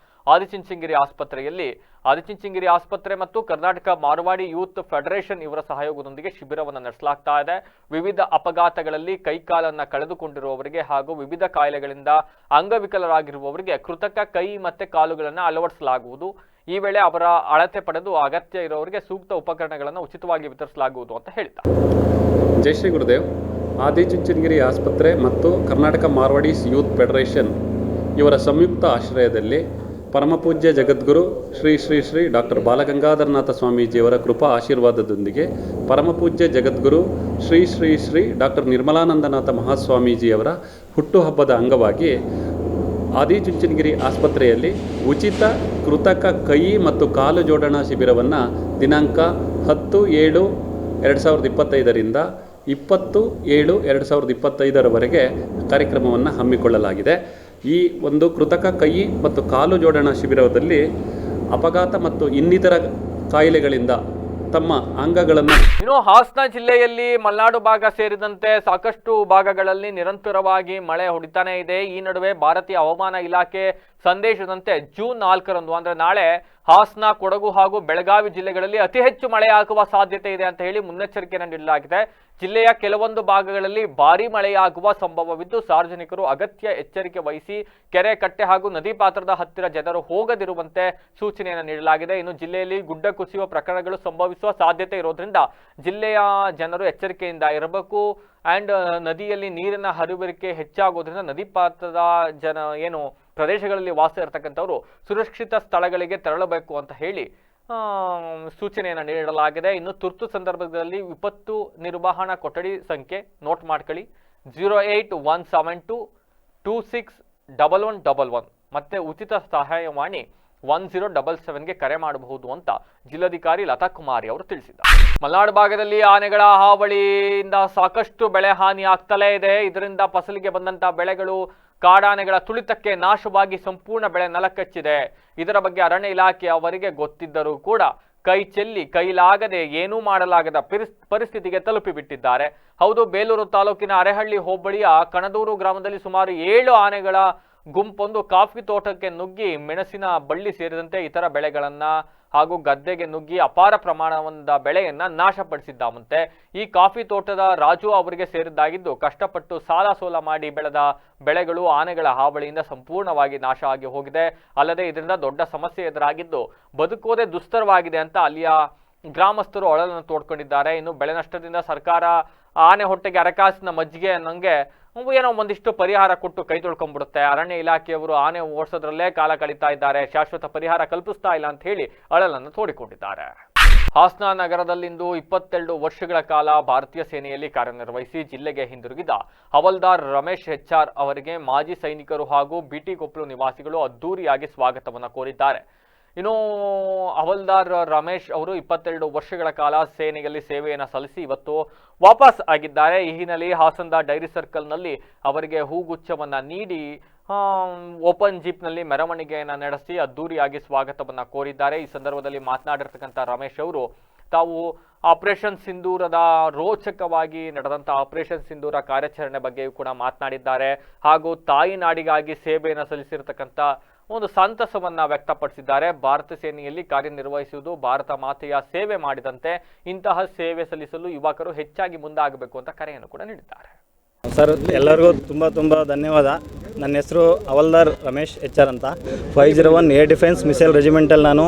ಆದಿಚುಂಚನಗಿರಿ ಆಸ್ಪತ್ರೆ ಮತ್ತು ಕರ್ನಾಟಕ ಮಾರ್ವಾಡಿ ಯೂತ್ ಫೆಡರೇಷನ್ ಇವರ ಸಹಯೋಗದೊಂದಿಗೆ ಶಿಬಿರವನ್ನು ನಡೆಸಲಾಗ್ತಾ ಇದೆ. ವಿವಿಧ ಅಪಘಾತಗಳಲ್ಲಿ ಕೈಕಾಲನ್ನು ಕಳೆದುಕೊಂಡಿರುವವರಿಗೆ ಹಾಗೂ ವಿವಿಧ ಕಾಯಿಲೆಗಳಿಂದ ಅಂಗವಿಕಲರಾಗಿರುವವರಿಗೆ ಕೃತಕ ಕೈ ಮತ್ತು ಕಾಲುಗಳನ್ನು ಅಳವಡಿಸಲಾಗುವುದು. ಈ ವೇಳೆ ಅವರ ಅಳತೆ ಪಡೆದು ಅಗತ್ಯ ಇರೋರಿಗೆ ಸೂಕ್ತ ಉಪಕರಣಗಳನ್ನು ಉಚಿತವಾಗಿ ವಿತರಿಸಲಾಗುವುದು ಅಂತ ಹೇಳಿದ್ದಾರೆ. ಜೈ ಶ್ರೀ ಗುರುದೇವ್. ಆದಿಚುಂಚನಗಿರಿ ಆಸ್ಪತ್ರೆ ಮತ್ತು ಕರ್ನಾಟಕ ಮಾರ್ವಾಡೀಸ್ ಯೂತ್ ಫೆಡರೇಷನ್ ಇವರ ಸಂಯುಕ್ತ ಆಶ್ರಯದಲ್ಲಿ ಪರಮಪೂಜ್ಯ ಜಗದ್ಗುರು ಶ್ರೀ ಶ್ರೀ ಶ್ರೀ ಡಾಕ್ಟರ್ ಬಾಲಗಂಗಾಧರನಾಥ ಸ್ವಾಮೀಜಿಯವರ ಕೃಪಾ ಆಶೀರ್ವಾದದೊಂದಿಗೆ ಪರಮಪೂಜ್ಯ ಜಗದ್ಗುರು ಶ್ರೀ ಶ್ರೀ ಶ್ರೀ ಡಾಕ್ಟರ್ ನಿರ್ಮಲಾನಂದನಾಥ ಮಹಾಸ್ವಾಮೀಜಿಯವರ ಹುಟ್ಟುಹಬ್ಬದ ಅಂಗವಾಗಿ ಆದಿಚುಂಚನಗಿರಿ ಆಸ್ಪತ್ರೆಯಲ್ಲಿ ಉಚಿತ ಕೃತಕ ಕೈ ಮತ್ತು ಕಾಲು ಜೋಡಣಾ ಶಿಬಿರವನ್ನು ದಿನಾಂಕ 10/7/2025ರಿಂದ 20/7/2025ರವರೆಗೆ ಕಾರ್ಯಕ್ರಮವನ್ನು ಹಮ್ಮಿಕೊಳ್ಳಲಾಗಿದೆ. ಈ ಒಂದು ಕೃತಕ ಕೈ ಮತ್ತು ಕಾಲು ಜೋಡಣಾ ಶಿಬಿರದಲ್ಲಿ ಅಪಘಾತ ಮತ್ತು ಇನ್ನಿತರ ಕಾಯಿಲೆಗಳಿಂದ ತಮ್ಮ ಅಂಗಗಳನ್ನು ಇನ್ನು ಹಾಸನ ಜಿಲ್ಲೆಯಲ್ಲಿ ಮಲೆನಾಡು ಭಾಗ ಸೇರಿದಂತೆ ಸಾಕಷ್ಟು ಭಾಗಗಳಲ್ಲಿ ನಿರಂತರವಾಗಿ ಮಳೆ ಹೊಡಿತಾನೆ ಇದೆ. ಈ ನಡುವೆ ಭಾರತೀಯ ಹವಾಮಾನ ಇಲಾಖೆ ಸಂದೇಶದಂತೆ ಜೂನ್ 4ರಂದು ಅಂದ್ರೆ ನಾಳೆ ಹಾಸನ, ಕೊಡಗು ಹಾಗೂ ಬೆಳಗಾವಿ ಜಿಲ್ಲೆಗಳಲ್ಲಿ ಅತಿ ಹೆಚ್ಚು ಮಳೆಯಾಗುವ ಸಾಧ್ಯತೆ ಇದೆ ಅಂತ ಹೇಳಿ ಮುನ್ನೆಚ್ಚರಿಕೆಯನ್ನು ನೀಡಲಾಗಿದೆ. ಜಿಲ್ಲೆಯ ಕೆಲವೊಂದು ಭಾಗಗಳಲ್ಲಿ ಭಾರೀ ಮಳೆಯಾಗುವ ಸಂಭವವಿದ್ದು ಸಾರ್ವಜನಿಕರು ಅಗತ್ಯ ಎಚ್ಚರಿಕೆ ವಹಿಸಿ ಕೆರೆ, ಕಟ್ಟೆ ಹಾಗೂ ನದಿ ಪಾತ್ರದ ಹತ್ತಿರ ಜನರು ಹೋಗದಿರುವಂತೆ ಸೂಚನೆಯನ್ನು ನೀಡಲಾಗಿದೆ. ಇನ್ನು ಜಿಲ್ಲೆಯಲ್ಲಿ ಗುಡ್ಡ ಕುಸಿಯುವ ಪ್ರಕರಣಗಳು ಸಂಭವಿಸುವ ಸಾಧ್ಯತೆ ಇರೋದ್ರಿಂದ ಜಿಲ್ಲೆಯ ಜನರು ಎಚ್ಚರಿಕೆಯಿಂದ ಇರಬೇಕು. ಅಂಡ್ ನದಿಯಲ್ಲಿ ನೀರಿನ ಹರಿಯುವಿಕೆ ಹೆಚ್ಚಾಗೋದ್ರಿಂದ ನದಿ ಪಾತ್ರದ ಪ್ರದೇಶಗಳಲ್ಲಿ ವಾಸ ಇರತಕ್ಕಂಥವರು ಸುರಕ್ಷಿತ ಸ್ಥಳಗಳಿಗೆ ತೆರಳಬೇಕು ಅಂತ ಹೇಳಿ ಸೂಚನೆಯನ್ನು ನೀಡಲಾಗಿದೆ. ಇನ್ನು ತುರ್ತು ಸಂದರ್ಭದಲ್ಲಿ ವಿಪತ್ತು ನಿರ್ವಹಣಾ ಕೊಠಡಿ ಸಂಖ್ಯೆ ನೋಟ್ ಮಾಡ್ಕೊಳ್ಳಿ 08172261111 ಮತ್ತೆ ಉಚಿತ ಸಹಾಯವಾಣಿ 1077ಗೆ ಕರೆ ಮಾಡಬಹುದು ಅಂತ ಜಿಲ್ಲಾಧಿಕಾರಿ ಲತಾ ಕುಮಾರಿ ಅವರು ತಿಳಿಸಿದ್ದಾರೆ. ಮಲೆನಾಡು ಭಾಗದಲ್ಲಿ ಆನೆಗಳ ಹಾವಳಿಯಿಂದ ಸಾಕಷ್ಟು ಬೆಳೆ ಹಾನಿ ಆಗ್ತಲೇ ಇದೆ. ಇದರಿಂದ ಫಸಲಿಗೆ ಬಂದಂತ ಬೆಳೆಗಳು ಕಾಡಾನೆಗಳ ತುಳಿತಕ್ಕೆ ನಾಶವಾಗಿ ಸಂಪೂರ್ಣ ಬೆಳೆ ನೆಲಕಚ್ಚಿದೆ. ಇದರ ಬಗ್ಗೆ ಅರಣ್ಯ ಇಲಾಖೆ ಅವರಿಗೆ ಗೊತ್ತಿದ್ದರೂ ಕೂಡ ಕೈ ಚೆಲ್ಲಿ ಕೈಲಾಗದೆ ಏನೂ ಮಾಡಲಾಗದ ಪರಿಸ್ಥಿತಿಗೆ ತಲುಪಿಬಿಟ್ಟಿದ್ದಾರೆ. ಹೌದು, ಬೇಲೂರು ತಾಲೂಕಿನ ಅರೆಹಳ್ಳಿ ಹೋಬಳಿಯ ಕಣದೂರು ಗ್ರಾಮದಲ್ಲಿ ಸುಮಾರು 7 ಆನೆಗಳ ಗುಂಪೊಂದು ಕಾಫಿ ತೋಟಕ್ಕೆ ನುಗ್ಗಿ ಮೆಣಸಿನ ಬಳ್ಳಿ ಸೇರಿದಂತೆ ಇತರ ಬೆಳೆಗಳನ್ನ ಹಾಗೂ ಗದ್ದೆಗೆ ನುಗ್ಗಿ ಅಪಾರ ಪ್ರಮಾಣದ ಬೆಳೆಯನ್ನ ನಾಶಪಡಿಸಿದ್ದಾವಂತೆ. ಈ ಕಾಫಿ ತೋಟದ ರಾಜು ಅವರಿಗೆ ಸೇರಿದ್ದಾಗಿದ್ದು ಕಷ್ಟಪಟ್ಟು ಸಾಲ ಸೋಲ ಮಾಡಿ ಬೆಳೆದ ಬೆಳೆಗಳು ಆನೆಗಳ ಹಾವಳಿಯಿಂದ ಸಂಪೂರ್ಣವಾಗಿ ನಾಶ ಆಗಿ ಹೋಗಿದೆ. ಅಲ್ಲದೆ ಇದರಿಂದ ದೊಡ್ಡ ಸಮಸ್ಯೆ ಎದುರಾಗಿದ್ದು ಬದುಕೋದೇ ದುಸ್ತರವಾಗಿದೆ ಅಂತ ಅಲ್ಲಿಯ ಗ್ರಾಮಸ್ಥರು ಅಳಲನ್ನು ತೋಡ್ಕೊಂಡಿದ್ದಾರೆ. ಇನ್ನು ಬೆಳೆ ನಷ್ಟದಿಂದ ಸರ್ಕಾರ ಆನೆ ಹೊಟ್ಟೆಗೆ ಅರಕಾಸಿನ ಮಜ್ಜಿಗೆ ಅನ್ನಂಗೆ ಏನೋ ಒಂದಿಷ್ಟು ಪರಿಹಾರ ಕೊಟ್ಟು ಕೈ ತೊಳ್ಕೊಂಡ್ಬಿಡುತ್ತೆ. ಅರಣ್ಯ ಇಲಾಖೆಯವರು ಆನೆ ಓಡಿಸೋದ್ರಲ್ಲೇ ಕಾಲ ಕಳೀತಾ ಇದ್ದಾರೆ, ಶಾಶ್ವತ ಪರಿಹಾರ ಕಲ್ಪಿಸ್ತಾ ಇಲ್ಲ ಅಂತ ಹೇಳಿ ಅಳಲನ್ನು ತೋಡಿಕೊಂಡಿದ್ದಾರೆ. ಹಾಸನ ನಗರದಲ್ಲಿಂದು 22 ವರ್ಷಗಳ ಕಾಲ ಭಾರತೀಯ ಸೇನೆಯಲ್ಲಿ ಕಾರ್ಯನಿರ್ವಹಿಸಿ ಜಿಲ್ಲೆಗೆ ಹಿಂದಿರುಗಿದ ಹವಲ್ದಾರ್ ರಮೇಶ್ HR ಅವರಿಗೆ ಮಾಜಿ ಸೈನಿಕರು ಹಾಗೂ ಬಿಟಿಕೊಪ್ಪಲು ನಿವಾಸಿಗಳು ಅದ್ದೂರಿಯಾಗಿ ಸ್ವಾಗತವನ್ನು ಕೋರಿದ್ದಾರೆ. ಇನ್ನು ಹವಲ್ದಾರ್ ರಮೇಶ್ ಅವರು 22 ವರ್ಷಗಳ ಕಾಲ ಸೇನೆಯಲ್ಲಿ ಸೇವೆಯನ್ನು ಸಲ್ಲಿಸಿ ಇವತ್ತು ವಾಪಸ್ ಆಗಿದ್ದಾರೆ. ಈ ಹಿನ್ನೆಲೆಯಲ್ಲಿ ಹಾಸನದ ಡೈರಿ ಸರ್ಕಲ್ನಲ್ಲಿ ಅವರಿಗೆ ಹೂಗುಚ್ಛವನ್ನು ನೀಡಿ ಓಪನ್ ಜೀಪ್ನಲ್ಲಿ ಮೆರವಣಿಗೆಯನ್ನು ನಡೆಸಿ ಅದ್ದೂರಿಯಾಗಿ ಸ್ವಾಗತವನ್ನು ಕೋರಿದ್ದಾರೆ. ಈ ಸಂದರ್ಭದಲ್ಲಿ ಮಾತನಾಡಿರ್ತಕ್ಕಂಥ ರಮೇಶ್ ಅವರು ತಾವು ಆಪರೇಷನ್ ಸಿಂಧೂರದ ರೋಚಕವಾಗಿ ನಡೆದಂಥ ಆಪರೇಷನ್ ಸಿಂಧೂರ ಕಾರ್ಯಾಚರಣೆ ಬಗ್ಗೆಯೂ ಕೂಡ ಮಾತನಾಡಿದ್ದಾರೆ. ಹಾಗೂ ತಾಯಿ ನಾಡಿಗಾಗಿ ಸೇವೆಯನ್ನು ಸಲ್ಲಿಸಿರ್ತಕ್ಕಂಥ ಒಂದು ಸಂತಸವನ್ನ ವ್ಯಕ್ತಪಡಿಸಿದ್ದಾರೆ. ಭಾರತ ಸೇನೆಯಲ್ಲಿ ಕಾರ್ಯನಿರ್ವಹಿಸುವುದು ಭಾರತ ಮಾತೆಯ ಸೇವೆ ಮಾಡಿದಂತೆ ಇಂತಹ ಸೇವೆ ಸಲ್ಲಿಸಲು ಯುವಕರು ಹೆಚ್ಚಾಗಿ ಮುಂದಾಗಬೇಕು ಅಂತ ಕರೆಯನ್ನು ಕೂಡ ನೀಡಿದ್ದಾರೆ. ಸರ್, ಎಲ್ಲರಿಗೂ ತುಂಬ ಧನ್ಯವಾದ. ನನ್ನ ಹೆಸರು ಹವಲ್ದಾರ್ ರಮೇಶ್ HR ಅಂತ. 501 ಏರ್ ಡಿಫೆನ್ಸ್ ಮಿಸೈಲ್ ರೆಜಿಮೆಂಟಲ್ಲಿ ನಾನು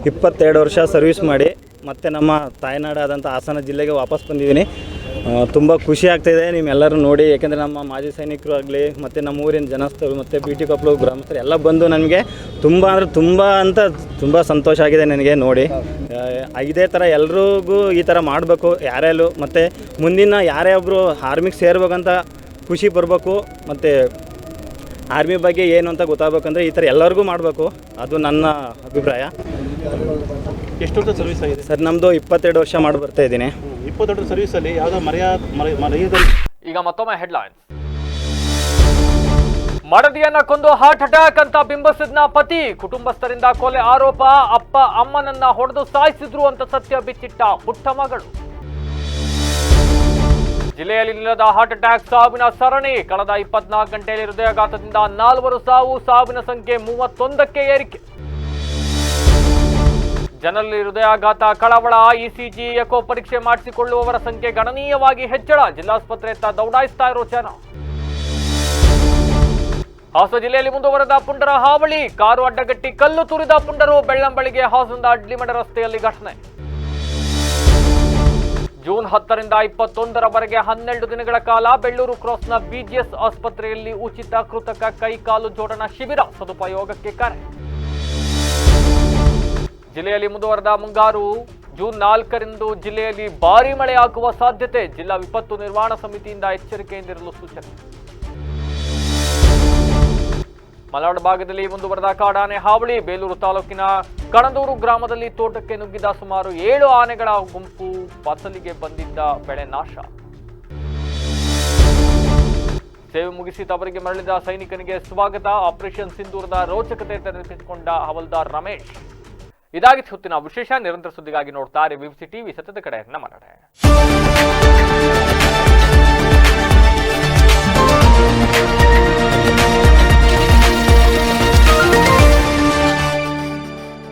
22 ವರ್ಷ ಸರ್ವಿಸ್ ಮಾಡಿ ಮತ್ತೆ ನಮ್ಮ ತಾಯ್ನಾಡಾದಂಥ ಹಾಸನ ಜಿಲ್ಲೆಗೆ ವಾಪಸ್ ಬಂದಿದ್ದೀನಿ. ತುಂಬ ಖುಷಿ ಆಗ್ತಾಯಿದೆ ನಿಮ್ಮೆಲ್ಲರೂ ನೋಡಿ, ಯಾಕೆಂದರೆ ನಮ್ಮ ಮಾಜಿ ಸೈನಿಕರು ಆಗಲಿ ಮತ್ತು ನಮ್ಮ ಊರಿನ ಜನಸ್ಥರು ಮತ್ತು ಬಿಟಿಕೊಪ್ಪಲು ಗ್ರಾಮಸ್ಥರು ಎಲ್ಲ ಬಂದು ನನಗೆ ತುಂಬ ಸಂತೋಷ ಆಗಿದೆ ನನಗೆ ನೋಡಿ. ಇದೇ ಥರ ಎಲ್ರಿಗೂ ಈ ಥರ ಮಾಡಬೇಕು ಯಾರ್ಯಾರು, ಮತ್ತು ಮುಂದಿನ ಯಾರೇ ಒಬ್ಬರು ಆರ್ಮಿಗೆ ಸೇರ್ಬೇಕಂತ ಖುಷಿ ಬರಬೇಕು ಮತ್ತು ಆರ್ಮಿ ಬಗ್ಗೆ ಏನು ಅಂತ ಗೊತ್ತಾಗಬೇಕಂದ್ರೆ ಈ ಥರ ಎಲ್ಲರಿಗೂ ಮಾಡಬೇಕು, ಅದು ನನ್ನ ಅಭಿಪ್ರಾಯ. ಎಷ್ಟು ವರ್ಷ ಸರ್ವಿಸ್ ಆಗಿದೆ ಸರ್? ನಮ್ಮದು 22 ವರ್ಷ ಮಾಡಿ ಬರ್ತಾ ಇದ್ದೀನಿ. 22 ಸರ್ವಿಸಲ್ಲಿ ಯಾವುದೋ ಮರೆಯದ. ಈಗ ಮತ್ತೊಮ್ಮೆ ಹೆಡ್ಲೈನ್ಸ್. ಮಡದಿಯನ್ನ ಕೊಂದು ಹಾರ್ಟ್ ಅಟ್ಯಾಕ್ ಅಂತ ಬಿಂಬಿಸಿದ್ನ ಪತಿ, ಕುಟುಂಬಸ್ಥರಿಂದ ಕೊಲೆ ಆರೋಪ. ಅಪ್ಪ ಅಮ್ಮನನ್ನ ಹೊಡೆದು ಸಾಯಿಸಿದ್ರು ಅಂತ ಸತ್ಯ ಬಿಚ್ಚಿಟ್ಟ ಪುಟ್ಟ ಮಗಳು. ಜಿಲ್ಲೆಯಲ್ಲಿ ನಿಲ್ಲದ ಹಾರ್ಟ್ ಅಟ್ಯಾಕ್ ಸಾವಿನ ಸರಣಿ. ಕಳೆದ 24 ಗಂಟೆಯಲ್ಲಿ ಹೃದಯಾಘಾತದಿಂದ 4 ಸಾವು, ಸಾವಿನ ಸಂಖ್ಯೆ 31ಕ್ಕೆ ಏರಿಕೆ. ಜನರಲ್ಲಿ ಹೃದಯಾಘಾತ ಕಳವಳ. ಇಸಿಜಿ ಎಕೋ ಪರೀಕ್ಷೆ ಮಾಡಿಸಿಕೊಳ್ಳುವವರ ಸಂಖ್ಯೆ ಗಣನೀಯವಾಗಿ ಹೆಚ್ಚಳ. ಜಿಲ್ಲಾಸ್ಪತ್ರೆಯತ್ತ ದೌಡಾಯಿಸ್ತಾ ಇರೋ ಜನ. ಹಾಸನ ಜಿಲ್ಲೆಯಲ್ಲಿ ಮುಂದುವರೆದ ಪುಂಡರ ಹಾವಳಿ. ಕಾರು ಅಡ್ಡಗಟ್ಟಿ ಕಲ್ಲು ತೂರಿದ ಪುಂಡರು. ಬೆಳ್ಳಂಬಳಿಗೆ ಹಾಸನದ ಅಡ್ಲಿಮಠ ರಸ್ತೆಯಲ್ಲಿ ಘಟನೆ. ಜೂನ್ 10ರಿಂದ 21ರವರೆಗೆ 12 ದಿನಗಳ ಕಾಲ ಬೆಳ್ಳೂರು ಕ್ರಾಸ್ನ ಬಿಜಿಎಸ್ ಆಸ್ಪತ್ರೆಯಲ್ಲಿ ಉಚಿತ ಕೃತಕ ಕೈಕಾಲು ಜೋಡಣಾ ಶಿಬಿರ. ಸದುಪಯೋಗಕ್ಕೆ ಕರೆ. ಜಿಲ್ಲೆಯಲ್ಲಿ ಮುಂದುವರೆದ ಮುಂಗಾರು. ಜೂನ್ 4ರಂದು ಜಿಲ್ಲೆಯಲ್ಲಿ ಭಾರೀ ಮಳೆಯಾಗುವ ಸಾಧ್ಯತೆ. ಜಿಲ್ಲಾ ವಿಪತ್ತು ನಿರ್ವಹಣಾ ಸಮಿತಿಯಿಂದ ಎಚ್ಚರಿಕೆಯಿಂದಿರಲು ಸೂಚನೆ. ಮಲೆನಾಡು ಭಾಗದಲ್ಲಿ ಮುಂದುವರೆದ ಕಾಡಾನೆ ಹಾವಳಿ. ಬೇಲೂರು ತಾಲೂಕಿನ ಕಣದೂರು ಗ್ರಾಮದಲ್ಲಿ ತೋಟಕ್ಕೆ ನುಗ್ಗಿದ ಸುಮಾರು 7 ಆನೆಗಳ ಗುಂಪು. ಫಸಲಿಗೆ ಬಂದಿದ್ದ ಬೆಳೆ ನಾಶ. ಸೇವೆ ಮುಗಿಸಿ ತವರಿಗೆ ಮರಳಿದ ಸೈನಿಕನಿಗೆ ಸ್ವಾಗತ. ಆಪರೇಷನ್ ಸಿಂಧೂರದ ರೋಚಕತೆ ತೆರೆದುಕೊಂಡ ಹವಲ್ದಾರ್ ರಮೇಶ್. ಇದಾಗಿತ್ತು ಹೊತ್ತಿನ ವಿಶೇಷ. ನಿರಂತರ ಸುದ್ದಿಗಾಗಿ ನೋಡ್ತಾರೆ ವಿವಿಸಿ ಟಿವಿ, ಸತ್ಯದ ಕಡೆ ನಮ್ಮ ನಡೆ.